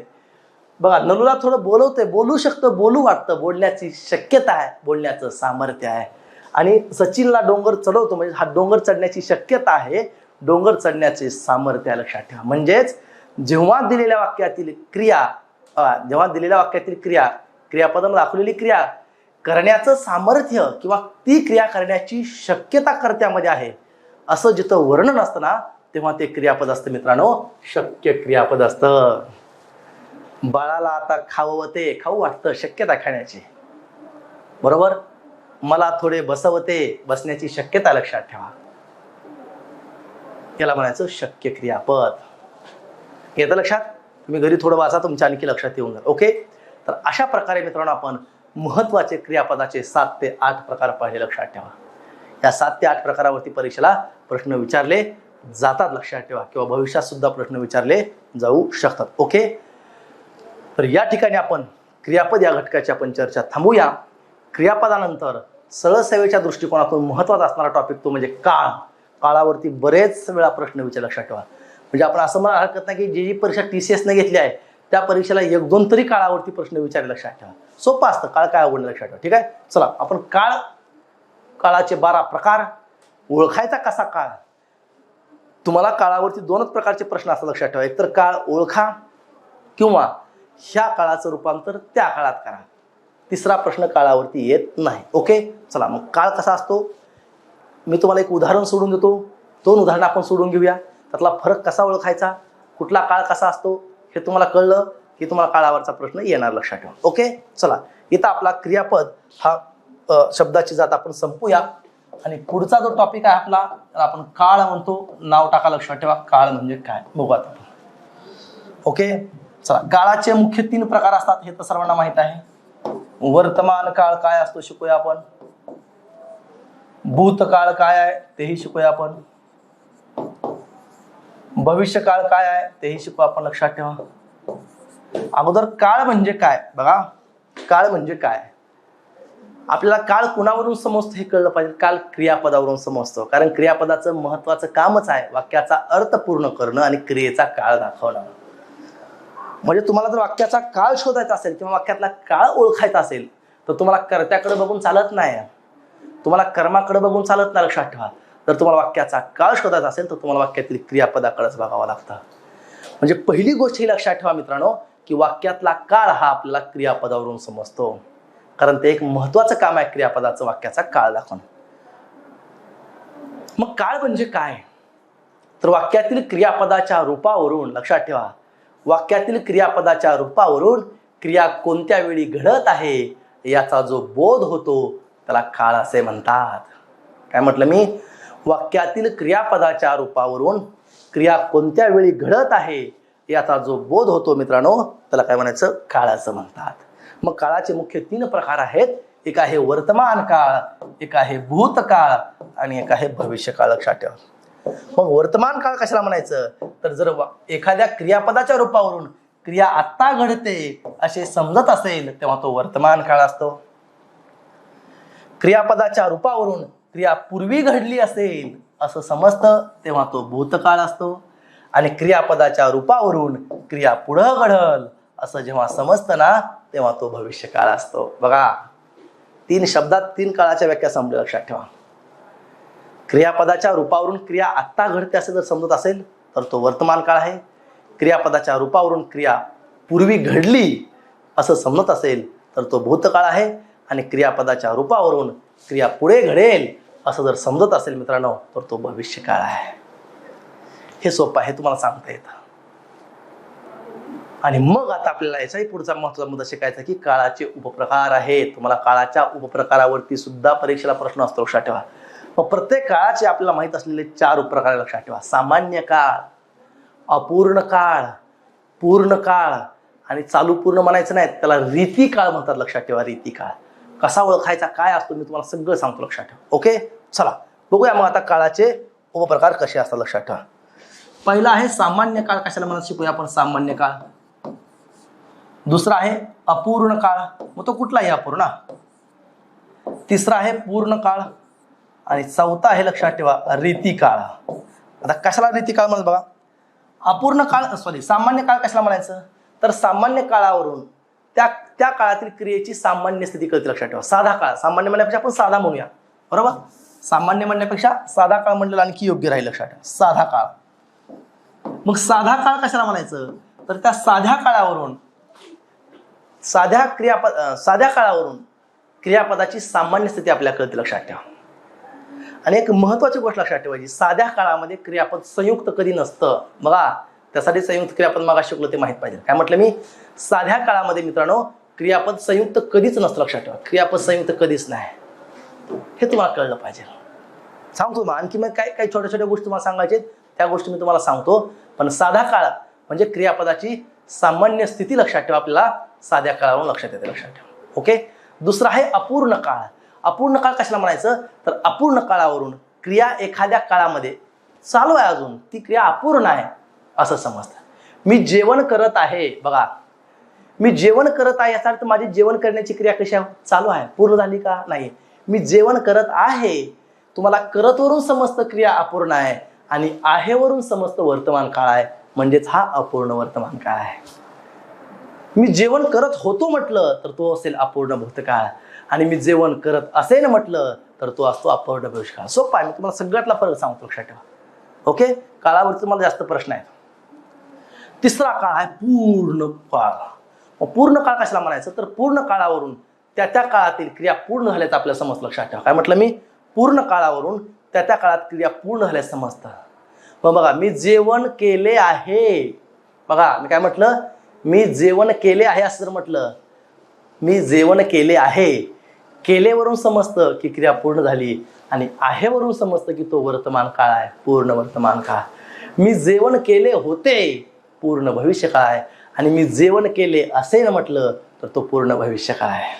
बघा, नलूला थोडं बोलवतोय, बोलू शकतं, बोलू वाटतं, बोलण्याची शक्यता आहे, बोलण्याचं सामर्थ्य आहे. आणि सचिनला डोंगर चढवतो म्हणजे हा डोंगर चढण्याची शक्यता आहे, डोंगर चढण्याचे सामर्थ्य आहे. लक्षात ठेवा. म्हणजेच जेव्हा दिलेल्या वाक्यातील क्रियापदानं दाखवलेली क्रिया करण्याचं सामर्थ्य किंवा ती क्रिया करण्याची शक्यता कर्त्यामध्ये आहे असं जिथं वर्णन असतं ना, तेव्हा ते क्रियापद असतं मित्रांनो, शक्य क्रियापद असतं. बाळाला आता खाऊ वाटतं, शक्यता खाण्याची. बरोबर. मला थोडे बसवते, बसण्याची शक्यता. लक्षात ठेवा. याला म्हणायचं शक्य क्रियापद. येतं लक्षात? तुम्ही घरी थोडं वाचा, तुमच्या आणखी लक्षात येऊन जाईल. ओके. तर अशा प्रकारे मित्रांनो आपण महत्वाचे क्रियापदाचे 7 ते 8 प्रकार पाहिले. लक्षात ठेवा. या 7 ते 8 प्रकारावरती परीक्षेला प्रश्न विचारले जातात. लक्षात ठेवा. किंवा भविष्यात सुद्धा प्रश्न विचारले जाऊ शकतात. ओके. तर या ठिकाणी आपण क्रियापद या घटकाची आपण चर्चा थांबूया. क्रियापदानंतर सरळ सेवेच्या दृष्टिकोनातून महत्वाचा असणारा टॉपिक तो म्हणजे काळ. काळावरती बरेच वेळा प्रश्न विचार. लक्षात ठेवा. म्हणजे आपण असं म्हणा हरकत नाही की जी परीक्षा TCS ने घेतली आहे त्या परीक्षेला 1-2 तरी काळावरती प्रश्न विचारले. लक्षात ठेवा. सोपं असतं. काळ काय अवघड. लक्षात ठेवा. ठीक आहे. चला आपण काळाचे 12 प्रकार. ओळखायचा कसा काळ? तुम्हाला काळावरती 2च प्रकारचे प्रश्न असतात. लक्षात ठेवा. एकतर काळ ओळखा किंवा ह्या काळाचं रूपांतर त्या काळात करा. तिसरा प्रश्न काळावरती येत नाही. ओके. चला मग काळ कसा असतो मी तुम्हाला एक उदाहरण सोडून देतो. 2 उदाहरण आपण सोडून घेऊया. त्यातला फरक कसा ओळखायचा, कुठला काळ कसा असतो हे तुम्हाला कळलं की तुम्हाला काळावरचा प्रश्न येणार. लक्षात ठेवा. ओके. चला इथं आपला क्रियापद हा शब्दाची जात आपण संपूया आणि पुढचा जो टॉपिक आहे आपला आपण काळ म्हणतो. नाव टाका. लक्षात ठेवा. काळ म्हणजे काय बघू आता. ओके. चला काळाचे मुख्य 3 प्रकार असतात हे तर सर्वांना माहित आहे. वर्तमान काळ काय असतो शिकूया आपण. भूतकाळ काय आहे तेही शिकूया आपण. भविष्यकाळ काय आहे तेही शिकू आपण. लक्षात ठेवा. अगोदर काळ म्हणजे काय बघा. काळ म्हणजे काय आपल्याला काळ कुणावरून समजतो हे कळलं पाहिजे. काळ क्रियापदावरून समजतो. कारण क्रियापदाचं महत्वाचं कामच आहे वाक्याचा अर्थ पूर्ण करणं आणि क्रियेचा काळ दाखवणं. म्हणजे तुम्हाला जर वाक्याचा काळ शोधायचा असेल किंवा वाक्यातला काळ ओळखायचा असेल तर तुम्हाला कर्त्याकडे बघून चालत नाही, तुम्हाला कर्माकडे बघून चालत नाही. लक्षात ठेवा. जर तुम्हाला वाक्याचा काळ शोधायचा असेल तर तुम्हाला वाक्यातील क्रियापदाकडेच बघावं लागतं. म्हणजे पहिली गोष्ट ही लक्षात ठेवा मित्रांनो की वाक्यातला काळ हा आपल्याला क्रियापदावरून समजतो. कारण ते एक महत्वाचं काम आहे क्रियापदाचं, वाक्याचा काळ दाखवणं. मग काळ म्हणजे काय तर वाक्यातील क्रियापदाच्या रूपावरून. लक्षात ठेवा. वाक्यातील क्रियापदाच्या रूपावरून क्रिया कोणत्या वेळी घडत आहे याचा जो बोध होतो त्याला काळ असे म्हणतात. काय म्हटलं मी? वाक्यातील क्रियापदाच्या रूपावरून क्रिया कोणत्या वेळी घडत आहे याचा जो बोध होतो मित्रांनो त्याला काय म्हणायचं? काळ असं म्हणतात. मग काळाचे मुख्य 3 प्रकार आहेत. एक आहे वर्तमान काळ, एक आहे भूतकाळ आणि एक आहे भविष्यकाळ. लक्षात ठेवा. मग वर्तमान काळ कशाला म्हणायचं, तर जर एखाद्या क्रियापदाच्या रूपावरून क्रिया आत्ता घडते असे समजत असेल तेव्हा तो वर्तमान काळ असतो. क्रियापदाच्या रूपावरून क्रिया पूर्वी घडली असेल असं समजतं तेव्हा तो भूतकाळ असतो. आणि क्रियापदाच्या रूपावरून क्रिया पुढं घडल असं जेव्हा समजतं ना तेव्हा तो भविष्यकाळ असतो. बघा, 3 शब्दात 3 काळाच्या व्याख्या समजल्या. लक्षात ठेवा. क्रियापदाच्या रूपावरून क्रिया आत्ता घडते असे जर समजत असेल तर तो वर्तमान काळ आहे. क्रियापदाच्या रूपावरून क्रिया पूर्वी घडली असं समजत असेल तर तो भूतकाळ आहे. आणि क्रियापदाच्या रूपावरून क्रिया पुढे घडेल असं जर समजत असेल मित्रांनो तर तो भविष्यकाळ आहे. हे सोपं आहे, तुम्हाला सांगता येतं. आणि मग आता आपल्याला याचाही पुढचा महत्त्वाचा मुद्दा शिकायचा की काळाचे उपप्रकार आहेत. तुम्हाला काळाच्या उपप्रकारावरती सुद्धा परीक्षेला प्रश्न असतो. लक्षात ठेवा. मग प्रत्येक काळाचे आपल्याला माहित असलेले 4 उपप्रकार लक्षात ठेवा. सामान्य काळ, अपूर्ण काळ, पूर्ण काळ आणि चालू पूर्ण म्हणायचं नाही, त्याला रीती काळ म्हणतात. लक्षात ठेवा. रीती काळ कसा ओळखायचा, काय असतो, मी तुम्हाला सगळं सांगतो. लक्षात ठेवा. ओके, चला बघूया मग आता काळाचे उपप्रकार कसे असतात. लक्षात ठेवा. पहिला आहे सामान्य काळ. कशाला म्हणत शिकूया आपण सामान्य काळ. दुसरा आहे अपूर्ण काळ, मग तो कुठलाही अपूर्ण. तिसरा आहे पूर्ण काळ आणि चौथा आहे लक्षात ठेवा रीती काळ. आता कशाला रीती काळ म्हणतात बघा. अपूर्ण काळ सामान्य काळ कशाला म्हणायचं, तर सामान्य काळावरून त्या काळातील क्रियेची सामान्य स्थिती कळते. लक्षात ठेवा. साधा काळ, सामान्य म्हणण्यापेक्षा आपण साधा म्हणूया, बरोबर. सामान्य म्हणण्यापेक्षा साधा काळ म्हणलेला आणखी योग्य राहील. लक्षात ठेवा. साधा काळ. मग साधा काळ कशाला म्हणायचं, तर त्या साध्या काळावरून साध्या काळावरून क्रियापदाची सामान्य स्थिती आपल्याला कळते. लक्षात ठेवा. आणि एक महत्वाची गोष्ट लक्षात ठेवायची, साध्या काळामध्ये क्रियापद संयुक्त कधी नसतं. बघा, त्यासाठी संयुक्त क्रियापद मग शिकलो ते माहित पाहिजे. काय म्हटलं मी, साध्या काळामध्ये मित्रांनो क्रियापद संयुक्त कधीच नसतं. लक्षात ठेवा. क्रियापद संयुक्त कधीच नाही, हे तुम्हाला कळलं पाहिजे. सांगतो मग आणखी मग काही छोट्या छोट्या गोष्टी तुम्हाला सांगायचे, त्या गोष्टी मी तुम्हाला सांगतो. पण साधा काळ म्हणजे क्रियापदाची सामान्य स्थिती लक्षात ठेवा. आपल्याला साध्या काळावरून लक्षात येते. लक्षात ठेवा. ओके. दुसरा आहे अपूर्ण काळ. अपूर्ण काळ कशाला म्हणायचं, तर अपूर्ण काळावरून क्रिया एखाद्या काळामध्ये चालू आहे, अजून ती क्रिया अपूर्ण आहे असं समजतं. मी जेवण करत आहे. बघा, मी जेवण करत आहे याचा अर्थ माझी जेवण करण्याची क्रिया कशी चालू आहे, पूर्ण झाली का नाही. मी जेवण करत आहे, तुम्हाला करत वरून समजतं क्रिया अपूर्ण आहे आणि आहे वरून समजतं वर्तमान काळ आहे, म्हणजेच हा अपूर्ण वर्तमान काळ आहे. मी जेवण करत होतो म्हटलं तर तो असेल अपूर्ण भूतकाळ आणि मी जेवण करत असेल म्हटलं तर तो असतो अपूर्ण भविष्यकाळ. सोपा आहे, मी तुम्हाला सगळ्यातला फरक सांगतो. लक्षात ठेवा. ओके. काळावरती तुम्हाला जास्त प्रश्न आहेत. तिसरा काळ आहे पूर्ण काळ. पूर्ण काळ कशाला म्हणायचं, तर पूर्ण काळावरून त्या काळातील क्रिया पूर्ण झाल्याचं आपल्याला समजतं. लक्षात ठेवा. काय म्हटलं मी, पूर्ण काळावरून त्या काळात क्रिया पूर्ण झाल्याचं समजतं. मग बघा, मी जेवण केले आहे. बघा, मी काय म्हटलं, मी जेवण केले आहे असं जर म्हटलं, मी जेवण केले आहे, केलेवरून समजतं की क्रिया पूर्ण झाली आणि आहेवरून समजतं की तो वर्तमान काळ आहे, पूर्ण वर्तमान काळ. मी जेवण केले होते, पूर्ण भविष्यकाळ आहे. आणि मी जेवण केले असे न म्हटलं तर तो पूर्ण भविष्यकाळ आहे.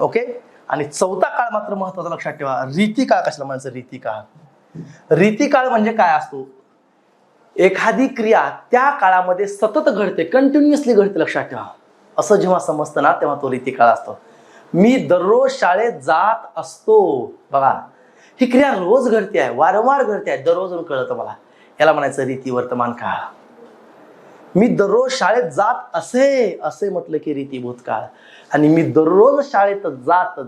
ओके. आणि चौथा काळ मात्र महत्वाचा लक्षात ठेवा, रीती काळ. कशाला म्हणायचं रीती काळ. रीती काळ म्हणजे काय असतो, एखादी क्रिया त्या काळामध्ये सतत घडते, कंटिन्युअसली घडते. लक्षात ठेवा. असं जेव्हा समजतं ना तेव्हा तो रीती काळ असतो. मी दररोज शाळेत जात असतो. बघा, ही क्रिया रोज घडते आहे, वारंवार घडते आहे, दररोज कळतं मला, याला म्हणायचं रीती वर्तमान काळ. मी दररोज शाळेत जात असे म्हटलं की रीती भूतकाळ. आणि मी दररोज शाळेत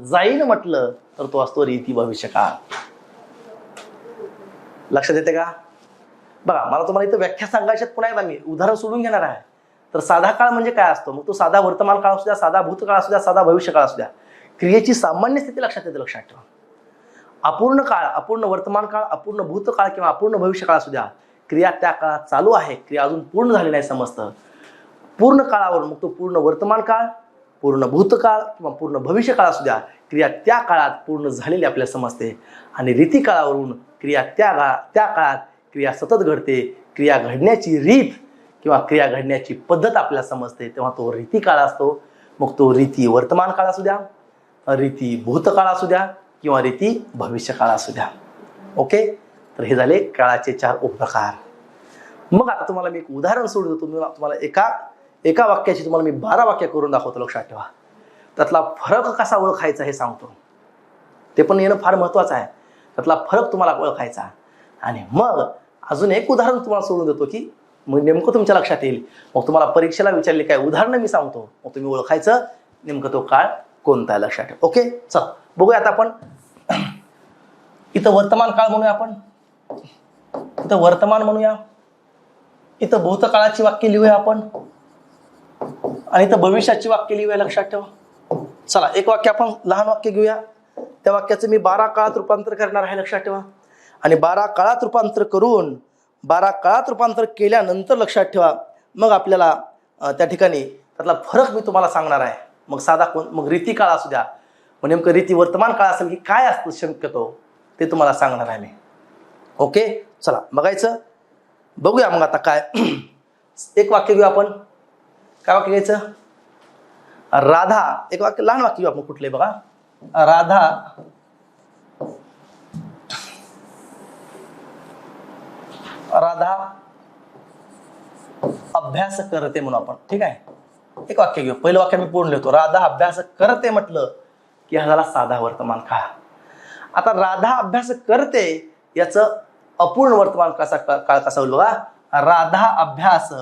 जाईन म्हटलं तर तो असतो रीती भविष्यकाळ. लक्षात येते का. बघा, मला तुम्हाला इथं व्याख्या सांगायच्यात, पुन्हा एकदा मी उदाहरण सोडून घेणार आहे. तर साधा काळ म्हणजे काय असतो, मग तो साधा वर्तमान काळ असू द्या, साधा भूतकाळ असू द्या, साधा भविष्यकाळ असू द्या, क्रियेची सामान्य स्थिती लक्षात येते. लक्षात ठेवा. अपूर्ण काळ, अपूर्ण वर्तमान काळ, अपूर्ण भूतकाळ किंवा अपूर्ण भविष्यकाळ असू द्या, क्रिया त्या काळात चालू आहे, क्रिया अजून पूर्ण झाली नाही समजतं. पूर्ण काळावरून मग तो पूर्ण वर्तमान काळ, पूर्ण भूतकाळ किंवा पूर्ण भविष्यकाळ असू द्या, क्रिया त्या काळात पूर्ण झालेली आपल्याला समजते. आणि रीती काळावरून क्रिया त्या काळात क्रिया सतत घडते, क्रिया घडण्याची रीत किंवा क्रिया घडण्याची पद्धत आपल्याला समजते, तेव्हा तो रीती काळ असतो. मग तो रीती वर्तमान काळ असू द्या, रीती भूतकाळ असू द्या किंवा रीती भविष्यकाळ असू द्या. ओके, तर हे झाले काळाचे 4 उपप्रकार. मग आता तुम्हाला मी एक उदाहरण सोडतो. तुम्हाला एका वाक्याची तुम्हाला मी 12 वाक्य करून दाखवतो. लक्षात ठेवा, त्यातला फरक कसा ओळखायचा हे सांगतो. ते पण येणं फार महत्वाचं आहे. त्यातला फरक तुम्हाला ओळखायचा. आणि मग अजून एक उदाहरण तुम्हाला सोडून देतो की मग नेमकं तुमच्या लक्षात येईल. मग तुम्हाला परीक्षेला विचारले काय उदाहरण मी सांगतो, मग तुम्ही ओळखायचं नेमकं तो काळ कोणता आहे. लक्षात ठेवा. ओके, चला बघूया आता आपण. इथं वर्तमान काळ म्हणूया आपण, इथं वर्तमान म्हणूया, इथं भूतकाळाची वाक्य लिहूया आपण, आणि इथं भविष्याची वाक्य लिहूया. लक्षात ठेवा. चला एक वाक्य आपण लहान वाक्य घेऊया. त्या वाक्याचं मी 12 काळात रूपांतर करणार आहे. लक्षात ठेवा. आणि 12 काळात रूपांतर करून 12 काळात रूपांतर केल्यानंतर लक्षात ठेवा मग आपल्याला त्या ठिकाणी त्यातला फरक मी तुम्हाला सांगणार आहे. मग साधा मग रीती काळ असू द्या, मग नेमकं रीती वर्तमान काळ असेल की काय असतं शक्यतो ते तुम्हाला सांगणार आहे मी. ओके, चला बघायचं. बघूया मग आता काय. एक वाक्य घेऊ आपण. काय वाक्य घ्यायचं? राधा. एक वाक्य लहान वाक्य घेऊ आपण. कुठले बघा. राधा अभ्यास करते म्हणून आपण. ठीक आहे, एक वाक्य घेऊ. पहिलं वाक्य मी पूर्ण लिहितो. राधा अभ्यास करते म्हटलं की हा झाला साधा वर्तमान काळ. आता राधा अभ्यास करते याचं अपूर्ण वर्तमान काळ कसा होईल बघा. राधा अभ्यास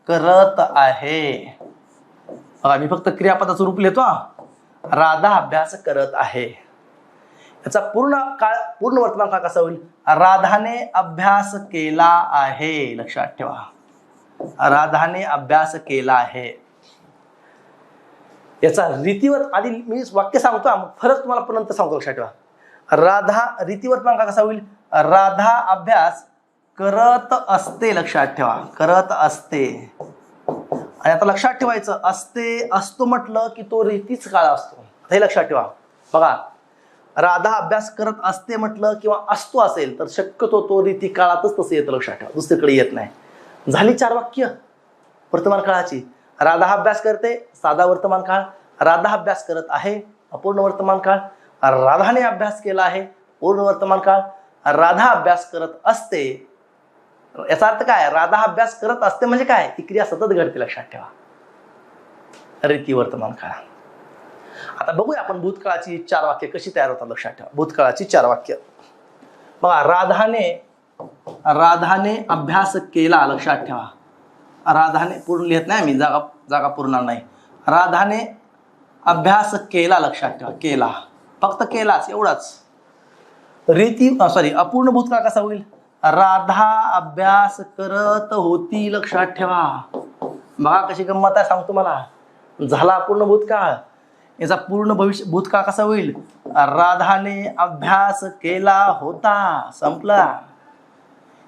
करत आहे. बघा मी फक्त क्रियापदाचं रूप लिहितो. राधा अभ्यास करत आहे. याचा पूर्ण वर्तमान काळ कसा होईल? राधाने अभ्यास केला आहे. लक्षात ठेवा, राधाने अभ्यास केला आहे. याचा रीतीवर आधी मी वाक्य सांगतो, फरक तुम्हाला पण नंतर सांगतो. लक्षात ठेवा. राधा रीती वर्तमान काळ कसा होईल? राधा अभ्यास करत असते. लक्षात ठेवा, करत असते. आणि आता लक्षात ठेवायचं, असते असतो म्हटलं की तो रीतीच काळ असतो. हे लक्षात ठेवा. बघा, राधा अभ्यास करत असते म्हटलं किंवा असतो असेल तर शक्यतो तो रीती काळातच तसं येतं. लक्षात ठेवा, दुसरीकडे येत नाही. झाली 4 वाक्य वर्तमान काळाची. राधा अभ्यास करते साधा वर्तमान काळ, राधा अभ्यास करत आहे अपूर्ण वर्तमान काळ, राधाने अभ्यास केला आहे पूर्ण वर्तमान काळ, राधा अभ्यास करत असते. याचा अर्थ काय? राधा अभ्यास करत असते म्हणजे काय? ती क्रिया सतत घडते. लक्षात ठेवा, रीती वर्तमान काळ. आता बघूया आपण भूतकाळाची 4 वाक्य कशी तयार होतात. लक्षात ठेवा, भूतकाळाची 4 वाक्य बघा. राधाने अभ्यास केला. लक्षात ठेवा, राधाने पूर्ण लिहित नाही मी, जागा पूर्ण नाही. राधाने अभ्यास केला. लक्षात ठेवा, केला, फक्त केलाच एवढाच. अपूर्ण भूतकाळ कसा होईल? राधा अभ्यास करत होती. लक्षात ठेवा. बघा कशी गंमत आहे, सांगतो मला. झाला अपूर्ण भूतकाळ. याचा पूर्ण भूतकाळ कसा होईल? राधाने अभ्यास केला होता. संपला.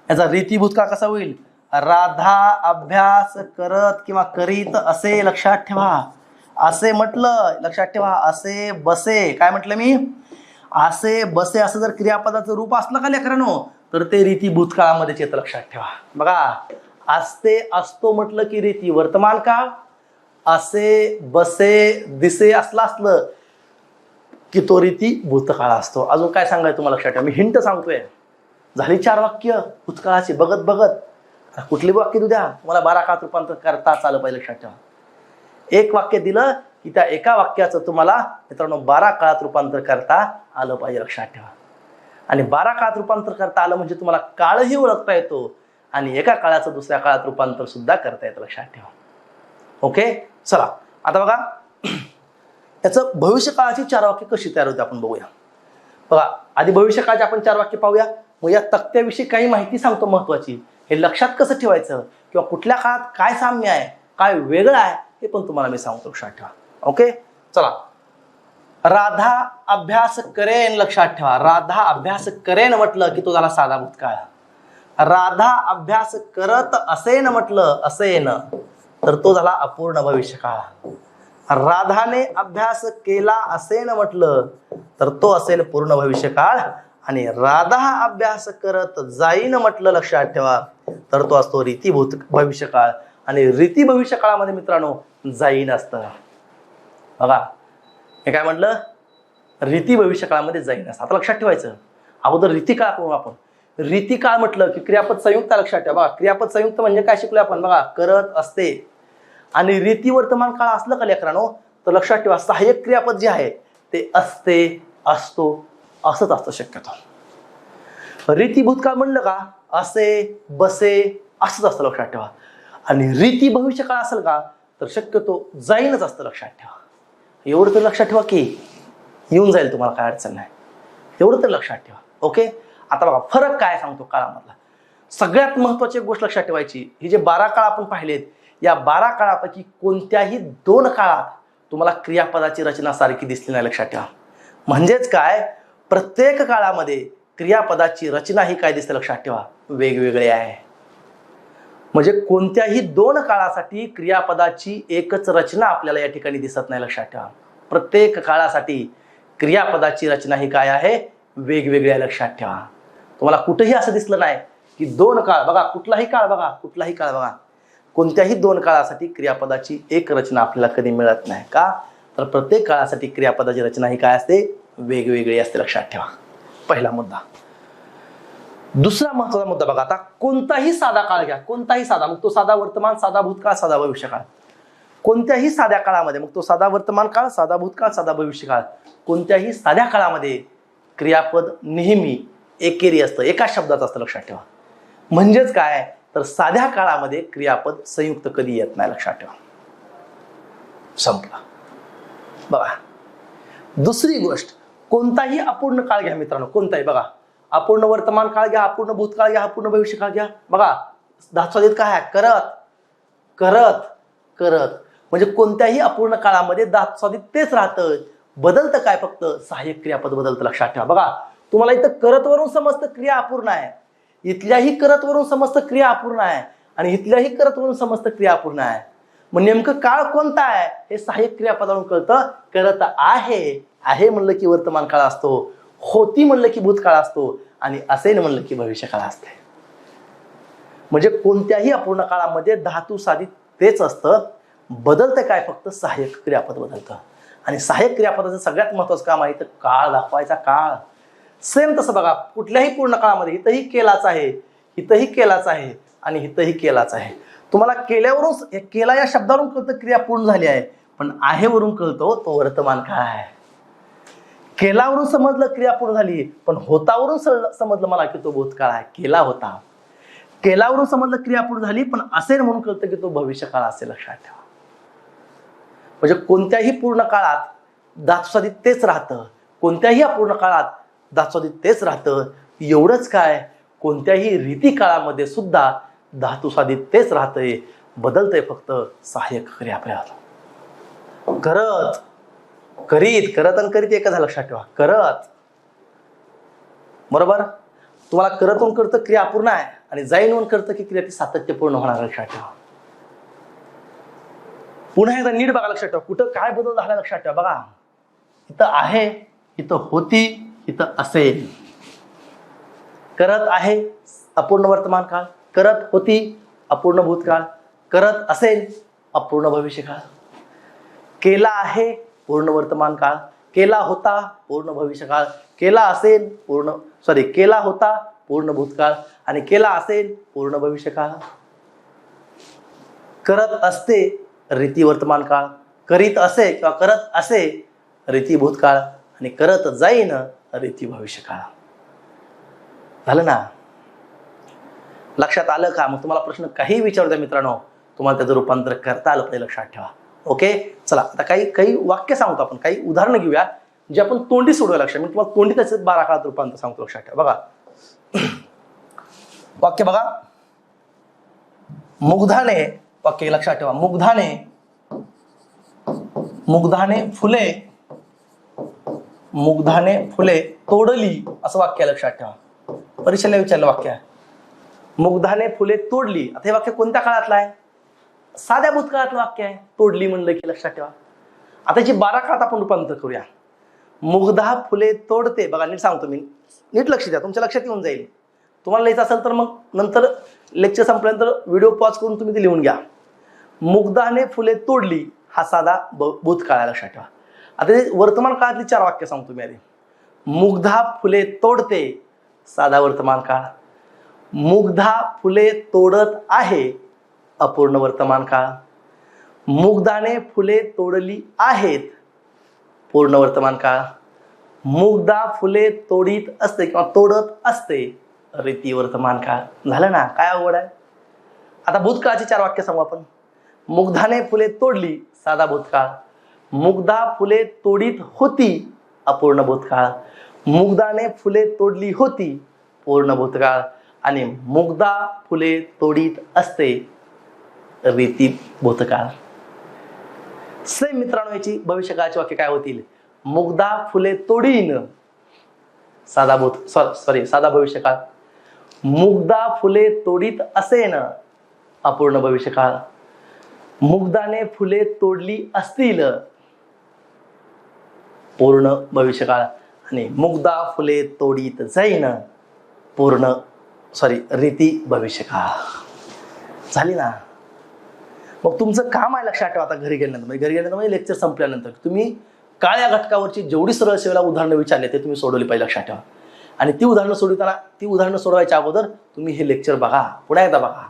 याचा रीती भूतकाळ कसा होईल? राधा अभ्यास करत किंवा करीत असे. लक्षात ठेवा, असे म्हटलं. लक्षात ठेवा, असे बसे. काय म्हटलं मी? असे बसे. असं जर क्रियापदाचं रूप असलं का लेकरांनो तर ते रीती भूतकाळामध्येच येतं. लक्षात ठेवा. बघा, असते असतो म्हटलं की रीती वर्तमान काळ, असे बसे दिसे असलं की तो रीती भूतकाळ असतो. अजून काय सांगायचं तुम्हाला? लक्षात ठेवा, मी हिंट सांगतोय. झाली 4 वाक्य भूतकाळाची. बघत बघत कुठली वाक्य देऊ द्या तुम्हाला 12 काळात रूपांतर करता आलं पाहिजे. लक्षात ठेवा, एक वाक्य दिलं की त्या एका वाक्याचं तुम्हाला मित्रांनो 12 काळात रूपांतर करता आलं पाहिजे. लक्षात ठेवा. आणि 12 काळात रूपांतर करता आलं म्हणजे तुम्हाला काळही ओळखता येतो आणि एका काळाचं दुसऱ्या काळात रूपांतर सुद्धा करता येतं. लक्षात ठेवा. ओके, चला आता बघा याचं भविष्यकाळाची 4 वाक्य कशी तयार होते आपण बघूया. बघा, आधी भविष्यकाळाची आपण 4 वाक्य पाहूया. मग या तक्त्याविषयी काही माहिती सांगतो महत्वाची. हे लक्षात कसं ठेवायचं किंवा कुठल्या काळात काय साम्य आहे, काय वेगळं आहे हे पण तुम्हाला मी सांगतो. लक्षात ठेवा. ओके, चला. राधा अभ्यास करेन. लक्षात ठेवा, राधा अभ्यास करेन म्हटलं की तो झाला साधा भूतकाळ. राधा अभ्यास करत असेन म्हटलं, असेन, तर तो झाला अपूर्ण भविष्यकाळ. राधाने अभ्यास केला असेन म्हटलं तर तो असेल पूर्ण भविष्यकाळ. आणि राधा अभ्यास करत जाईन म्हटलं, लक्षात ठेवा, तर तो असतो रीती भविष्यकाळ. आणि रीती भविष्यकाळामध्ये मित्रांनो जाईन असतं. बघा हे काय म्हटलं, रीती भविष्यकाळामध्ये जाईन असं. आता लक्षात ठेवायचं, अगोदर रीतिकाळ करू आपण. रीतिकाळ म्हटलं की क्रियापद संयुक्त लक्षात ठेवा. बघा क्रियापद संयुक्त म्हणजे काय शिकलो आपण, बघा करत असते. आणि रीती वर्तमान काळ असलं का लेकरांनो, तर लक्षात ठेवा सहाय्यक क्रियापद जे आहे ते असते, असतो, असंच असतं शक्यतो. रीती भूतकाळ म्हणलं का असे, बसे असंच असतं लक्षात ठेवा. आणि रीती भविष्यकाळ असेल का तर शक्यतो जाईनच असतं लक्षात ठेवा. एवढं तर लक्षात ठेवा की येऊन जाईल तुम्हाला, काय अडचण नाही, एवढं तर लक्षात ठेवा. ओके. आता बघा फरक काय सांगतो काळामधला. सगळ्यात महत्वाची गोष्ट लक्षात ठेवायची, ही जे 12 काळ आपण पाहिलेत, या 12 काळापैकी कोणत्याही 2 काळात तुम्हाला क्रियापदाची रचना सारखी दिसली नाही, लक्षात ठेवा. म्हणजेच काय, प्रत्येक काळामध्ये क्रियापदाची रचना ही काय दिसते लक्षात ठेवा, वेगवेगळी आहे. म्हणजे कोणत्याही 2 काळासाठी क्रियापदाची एकच रचना आपल्याला या ठिकाणी दिसत नाही, लक्षात ठेवा. प्रत्येक काळासाठी क्रियापदाची रचना ही काय आहे, वेगवेगळी आहे, लक्षात ठेवा. तुम्हाला कुठेही असं दिसलं नाही की 2 काळ, बघा कुठलाही काळ बघा, कोणत्याही 2 काळासाठी क्रियापदाची एक रचना आपल्याला कधी मिळत नाही. का तर प्रत्येक काळासाठी क्रियापदाची रचना ही काय असते, वेगवेगळी असते, लक्षात ठेवा. पहिला मुद्दा. दुसरा महत्वाचा मुद्दा बघा, आता कोणताही साधा काळ घ्या, कोणताही साधा, मग तो साधा वर्तमान, साधा भूतकाळ, साधा भविष्यकाळ. कोणत्याही साध्या काळामध्ये, मग तो साधा वर्तमान काळ, साधा भूतकाळ, साधा भविष्यकाळ, कोणत्याही साध्या काळामध्ये क्रियापद नेहमी एकेरी असतं, एकाच शब्दाचं असतं, लक्षात ठेवा. म्हणजेच काय तर साध्या काळामध्ये क्रियापद संयुक्त कधी येत नाही, लक्षात ठेवा. संपला. बघा दुसरी गोष्ट, कोणताही अपूर्ण काळ घ्या मित्रांनो, कोणताही, बघा अपूर्ण वर्तमान काळ घ्या, अपूर्ण भूतकाळ घ्या, अपूर्ण भविष्यकाळ घ्या. बघा धातुसाधित काय आहे, करत करत करत. म्हणजे कोणत्याही अपूर्ण काळामध्ये धातुसाधित तेच राहतं, बदलतं काय, फक्त सहाय्यक क्रियापद बदलतं, लक्षात ठेवा. बघा तुम्हाला इथं करत वरून समजतं क्रिया अपूर्ण आहे, इथल्याही करत वरून समजतं क्रिया अपूर्ण आहे, आणि इथल्याही करत वरून समजतं क्रिया अपूर्ण आहे. मग नेमकं काळ कोणता आहे हे सहाय्यक क्रियापदावरून कळतं. करत आहे म्हणलं की वर्तमान काळ असतो, होती म्हणलं की भूतकाळ असतो, आणि असेन म्हणलं की भविष्यकाळ असते. म्हणजे कोणत्याही अपूर्ण काळामध्ये धातू साधित तेच असतं, बदलतं काय, फक्त सहाय्यक क्रियापद बदलतं. आणि सहाय्यक क्रियापदाचं सगळ्यात महत्वाचं काम आहे तर काळ दाखवायचा. काळ सेम तसं बघा कुठल्याही पूर्ण काळामध्ये इथंही केलाच आहे, इथंही केलाच आहे, आणि इथंही केलाच आहे. तुम्हाला केल्यावरून, केला या शब्दावरून कळतं क्रिया पूर्ण झाली आहे, पण आहे वरून कळतो तो वर्तमान काळ आहे. केलावरून समजलं क्रिया पूर्ण झाली, पण होतावरून समजलं मला की तो भूतकाळ आहे, केला होता. केलावरून समजलं क्रिया पूर्ण झाली, पण असेल म्हणून कळतं की तो भविष्यकाळ असेल, लक्षात ठेवा. म्हणजे कोणत्याही पूर्ण काळात धातुसाधित तेच राहतं, कोणत्याही अपूर्ण काळात धातुसाधित तेच राहतं. एवढंच काय, कोणत्याही रीती काळामध्ये सुद्धा धातुसाधित तेच राहतंय, बदलतंय फक्त सहाय्यक क्रियापद. करत करीत, करत आणि करीत एकच झालं, लक्षात ठेवा. करत बरोबर, तुम्हाला करतून करतं क्रिया अपूर्ण आहे, आणि जाईन म्हणून करतं की क्रिया ती सातत्यपूर्ण होणार, लक्षात ठेवा. पुन्हा एकदा नीट बघा, लक्षात ठेवा कुठं काय बदल झाला, लक्षात ठेवा. बघा इथं आहे, इथं होती, इथं असेल. करत आहे अपूर्ण वर्तमान काळ, करत होती अपूर्ण भूतकाळ, करत असेल अपूर्ण भविष्यकाळ. केला आहे पूर्ण वर्तमान काळ, केला होता पूर्ण भविष्यकाळ, केला असेल केला होता पूर्ण भूतकाळ, आणि केला असेल पूर्ण भविष्यकाळ. करत असते रीती वर्तमान काळ, करीत असे किंवा करत असे रीती भूतकाळ, आणि करत जाईन रीती भविष्यकाळ. झालं ना, लक्षात आलं का? मग तुम्हाला प्रश्न काही विचारू द्या मित्रांनो, तुम्हाला त्याचं रूपांतर करता आलं पाहिजे, लक्षात ठेवा. ओके चला, आता काही वाक्य सांगतो आपण, काही उदाहरणं घेऊया जे आपण तोंडी सोडूया. लक्षात, मी तुम्हाला तोंडी त्याचं 12 काळात रूपांतर सांगतो, लक्षात ठेवा. बघा वाक्य बघा, मुग्धाने, वाक्य लक्षात ठेवा, मुग्धाने फुले तोडली, असं वाक्य लक्षात ठेवा. परीक्षेला विचारलं वाक्य आहे, मुग्धाने फुले तोडली. आता हे वाक्य कोणत्या काळातलं आहे? साध्या भूतकाळातलं वाक्य आहे. तोडली म्हणलं की लक्षात ठेवा. आता जी 12 काळात आपण रूपांतर करूया. मुग्धा फुले तोडते, बघा नीट सांगतो मी, नीट लक्ष द्या, तुमच्या लक्षात येऊन जाईल. तुम्हाला लिहायचं असेल तर मग नंतर लेक्चर संपल्यानंतर व्हिडिओ पॉज करून तुम्ही ते लिहून घ्या. मुग्धाने फुले तोडली हा साधा भूतकाळ आहे, लक्षात ठेवा. आता वर्तमान काळातली 4 वाक्य सांगतो मी आधी. मुग्धा फुले तोडते, साधा वर्तमान काळ. मुग्धा फुले तोडत आहे, अपूर्ण वर्तमान काळ. मुग्धाने फुले तोडली आहेत, पूर्ण वर्तमान काळ. मुग्धा फुले तोडीत असते किंवा तोडत असते, रीती वर्तमान काळ. झालं ना, काय अवघड आहे. आता भूतकाळाची 4 वाक्य सांगू आपण. मुग्धाने फुले तोडली, साधा भूतकाळ. मुग्धा फुले तोडीत होती, अपूर्ण भूतकाळ. मुग्धाने फुले तोडली होती, पूर्ण भूतकाळ. आणि मुग्धा फुले तोडीत असते, रीती भूतकाळ. सेम मित्रांनो, याची भविष्यकाळाची वाक्य काय होतील. मुग्धा फुले तोडीन, साधा साधा भविष्यकाळ. मुग्धा फुले तोडीत असेन, अपूर्ण भविष्यकाळ. मुग्धाने फुले तोडली असतील, पूर्ण भविष्यकाळ. आणि मुग्धा फुले तोडीत जाईन, रीती भविष्यकाळ. झाली ना. मग तुमचं काम आहे, लक्षात ठेवा. आता घरी गेल्यानंतर म्हणजे लेक्चर संपल्यानंतर तुम्ही काळ्या घटकावरची जेवढी सरळ सेवेला उदाहरणं विचारले ते तुम्ही सोडवली पाहिजे, लक्षात ठेवा. आणि ती उदाहरणं सोडवायच्या अगोदर तुम्ही हे लेक्चर बघा, पुन्हा एकदा बघा.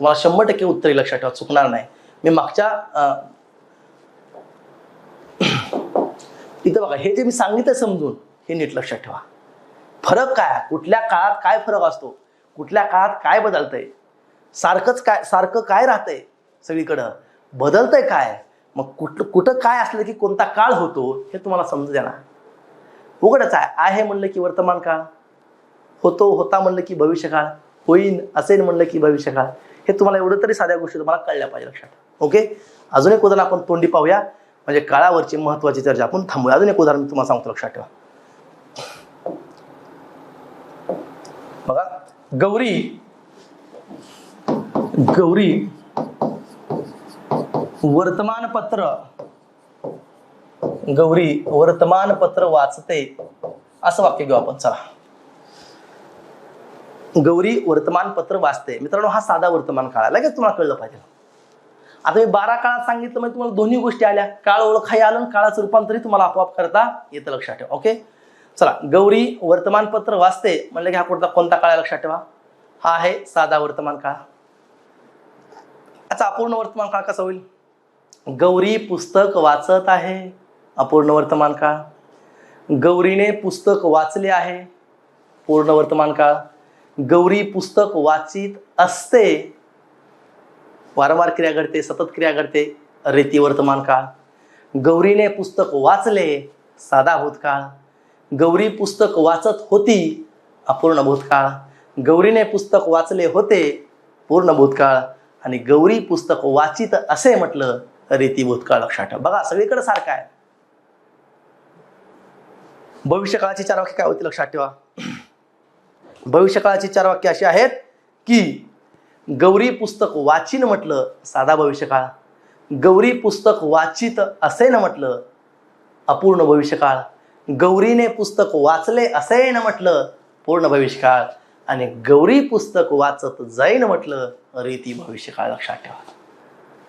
तुम्हाला 100% उत्तरे लक्षात ठेवा, चुकणार नाही. मी मागच्या इथं बघा, हे जे मी सांगितलं समजून हे नीट लक्षात ठेवा. फरक काय, कुठल्या काळात काय फरक असतो, कुठल्या काळात काय बदलतंय, सारखं काय राहतंय, सगळीकडं बदलतंय काय, मग कुठं काय असलं की कोणता काळ होतो हे तुम्हाला समजू द्या ना. उघडच आहे म्हणलं की वर्तमान काळ, होता म्हणलं की भविष्यकाळ, होईन असेल म्हणलं की भविष्यकाळ. हे तुम्हाला एवढं तरी साध्या गोष्टी तुम्हाला कळल्या पाहिजे, लक्षात. ओके, अजून एक उदाहरण आपण तोंडी पाहूया, म्हणजे काळावरची महत्वाची चर्चा आपण थांबूया. अजून एक उदाहरण मी तुम्हाला सांगतो, लक्षात ठेवा. बघा, गौरी वर्तमानपत्र वाचते, असं वाक्य घेऊ आपण. चला, गौरी वर्तमानपत्र वाचते. मित्रांनो, हा साधा वर्तमान काळ आहे, लगेच तुम्हाला कळलं पाहिजे. आता मी 12 काळात सांगितलं म्हणजे तुम्हाला दोन्ही गोष्टी आल्या, काळ ओळखाय आलं, काळाचं रूपांतरी तुम्हाला आपोआप करता येतं, लक्षात ठेवा. ओके, चला, गौरी वर्तमानपत्र वाचते म्हणलं की हा कोणता काळ आहे, लक्षात ठेवा. हा आहे साधा वर्तमान काळ. आता अपूर्ण वर्तमान काळ कसा होईल. गौरी पुस्तक वाचत आहे, अपूर्ण वर्तमान काळ. गौरीने पुस्तक वाचले आहे, पूर्ण वर्तमान काळ. गौरी पुस्तक वाचित असते, वारंवार क्रिया घडते, सतत क्रिया घडते, रीती वर्तमान काळ. गौरीने पुस्तक वाचले, साधा भूतकाळ. गौरी पुस्तक वाचत होती, अपूर्ण भूतकाळ. गौरीने पुस्तक वाचले होते, पूर्ण भूतकाळ. आणि गौरी पुस्तक वाचित असे म्हटलं, रीती भूतकाळ, लक्षात ठेवा. बघा, सगळीकडे सारखं आहे. भविष्यकाळाची 4 वाक्य काय होती, लक्षात ठेवा. भविष्यकाळाची 4 वाक्य अशी आहेत की गौरी पुस्तक वाचीन म्हटलं, साधा भविष्यकाळ. गौरी पुस्तक वाचित असेन म्हटलं, अपूर्ण भविष्यकाळ. गौरीने पुस्तक वाचले असेन म्हटलं, पूर्ण भविष्यकाळ. आणि गौरी पुस्तक वाचत जाईन म्हटलं, रीती भविष्यकाळ, लक्षात ठेवा.